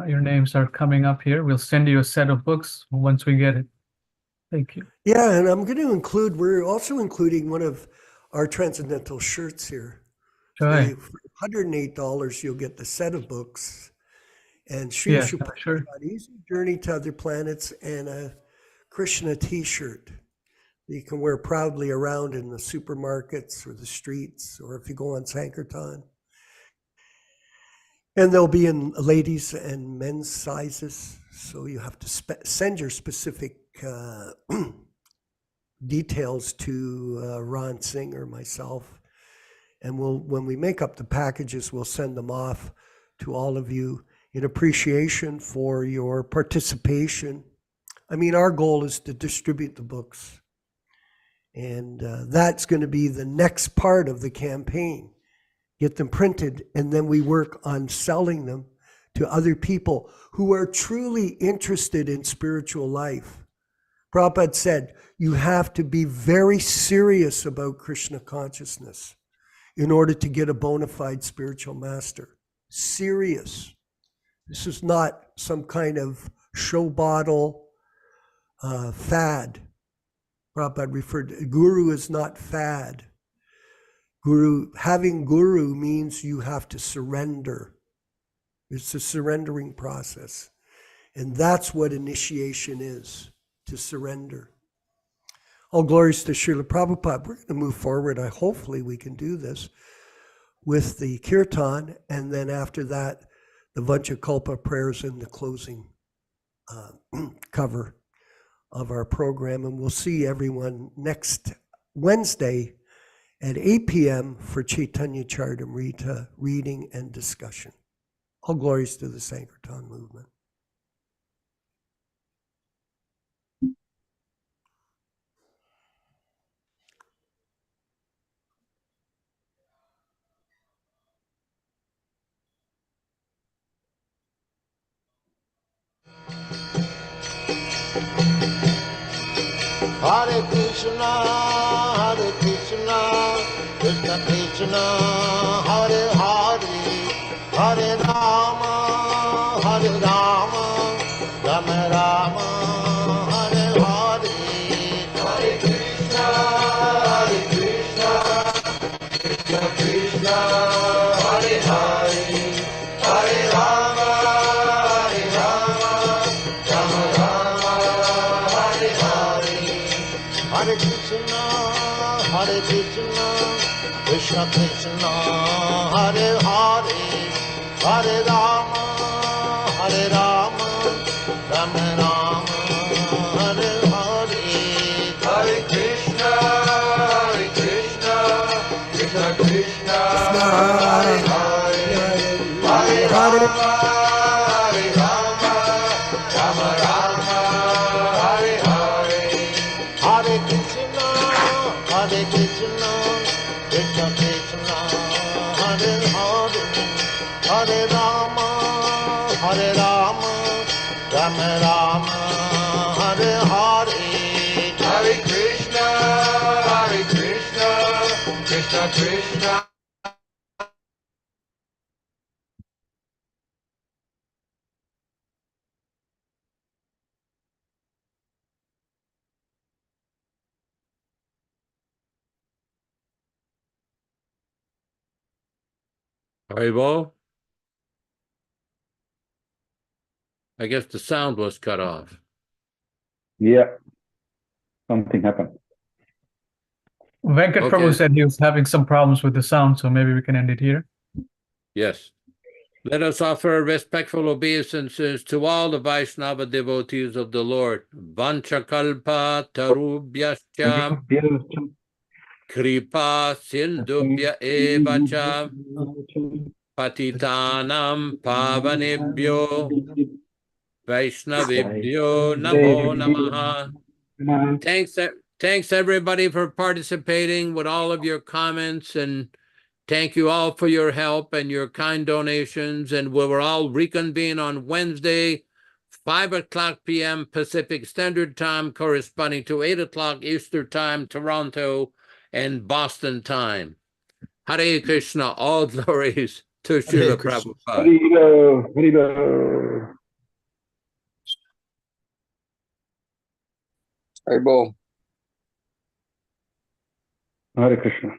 Your names are coming up here. We'll send you a set of books once we get it. Thank you. Yeah, and I'm going to include, we're also including one of our transcendental shirts here. Sure. So for $108, you'll get the set of books and Yeah, Sri sure. Easy Journey to Other Planets and a Krishna t-shirt that you can wear proudly around in the supermarkets or the streets, or if you go on Sankirtan. And they'll be in ladies and men's sizes. So you have to send your specific details to Ron Singh or myself. And when we make up the packages, we'll send them off to all of you in appreciation for your participation. I mean, our goal is to distribute the books. And that's going to be the next part of the campaign. Get them printed, and then we work on selling them to other people who are truly interested in spiritual life. Prabhupada said, you have to be very serious about Krishna consciousness in order to get a bona fide spiritual master. Serious. This is not some kind of show bottle fad. Prabhupada referred to guru is not fad. Having guru means you have to surrender. It's a surrendering process. And that's what initiation is, to surrender. All glories to Śrīla Prabhupāda. We're going to move forward. Hopefully we can do this with the kirtan, and then after that, the Vanchakalpa prayers and the closing cover of our program. And we'll see everyone next Wednesday at 8 p.m. for Chaitanya Charitamrita reading and discussion. All glories to the Sankirtan movement. Hare Krishna, Krishna Krishna, Hare Hare, Hare Rama, Rama Rama, Hare Hare. Hare Krishna, Krishna Krishna, Hare Hare, Hare Rama, Rama Rama, Hare Hare. Hare Krishna, Krishna Krishna, Hare Hare, Hare Rama, Rama Rama, Hare Hare. Hare Krishna, Krishna Krishna, Hare Hare, Hare Rama, Rama Rama, Hare Hare. Hare Krishna, Krishna Krishna, Hare Hare, Hare Rama, Rama Rama, Hare Hare. Hare Krishna, Krishna Krishna. Haribo? I guess the sound was cut off. Yeah, something happened. Venkat Prabhu said he was having some problems with the sound, so maybe we can end it here. Yes. Let us offer respectful obeisances to all the Vaishnava devotees of the Lord. Vanchakalpa tarubhyascha kripa sindubhya evacha patitanam pavanebhyo Vaishnavibhyo namo namaha. Thanks everybody for participating with all of your comments, and thank you all for your help and your kind donations. And we will all reconvene on Wednesday, 5:00 p.m. Pacific Standard Time, corresponding to 8:00 Eastern Time, Toronto and Boston time. Hare Krishna, all glories to Śrīla Prabhupāda. Hare Krishna.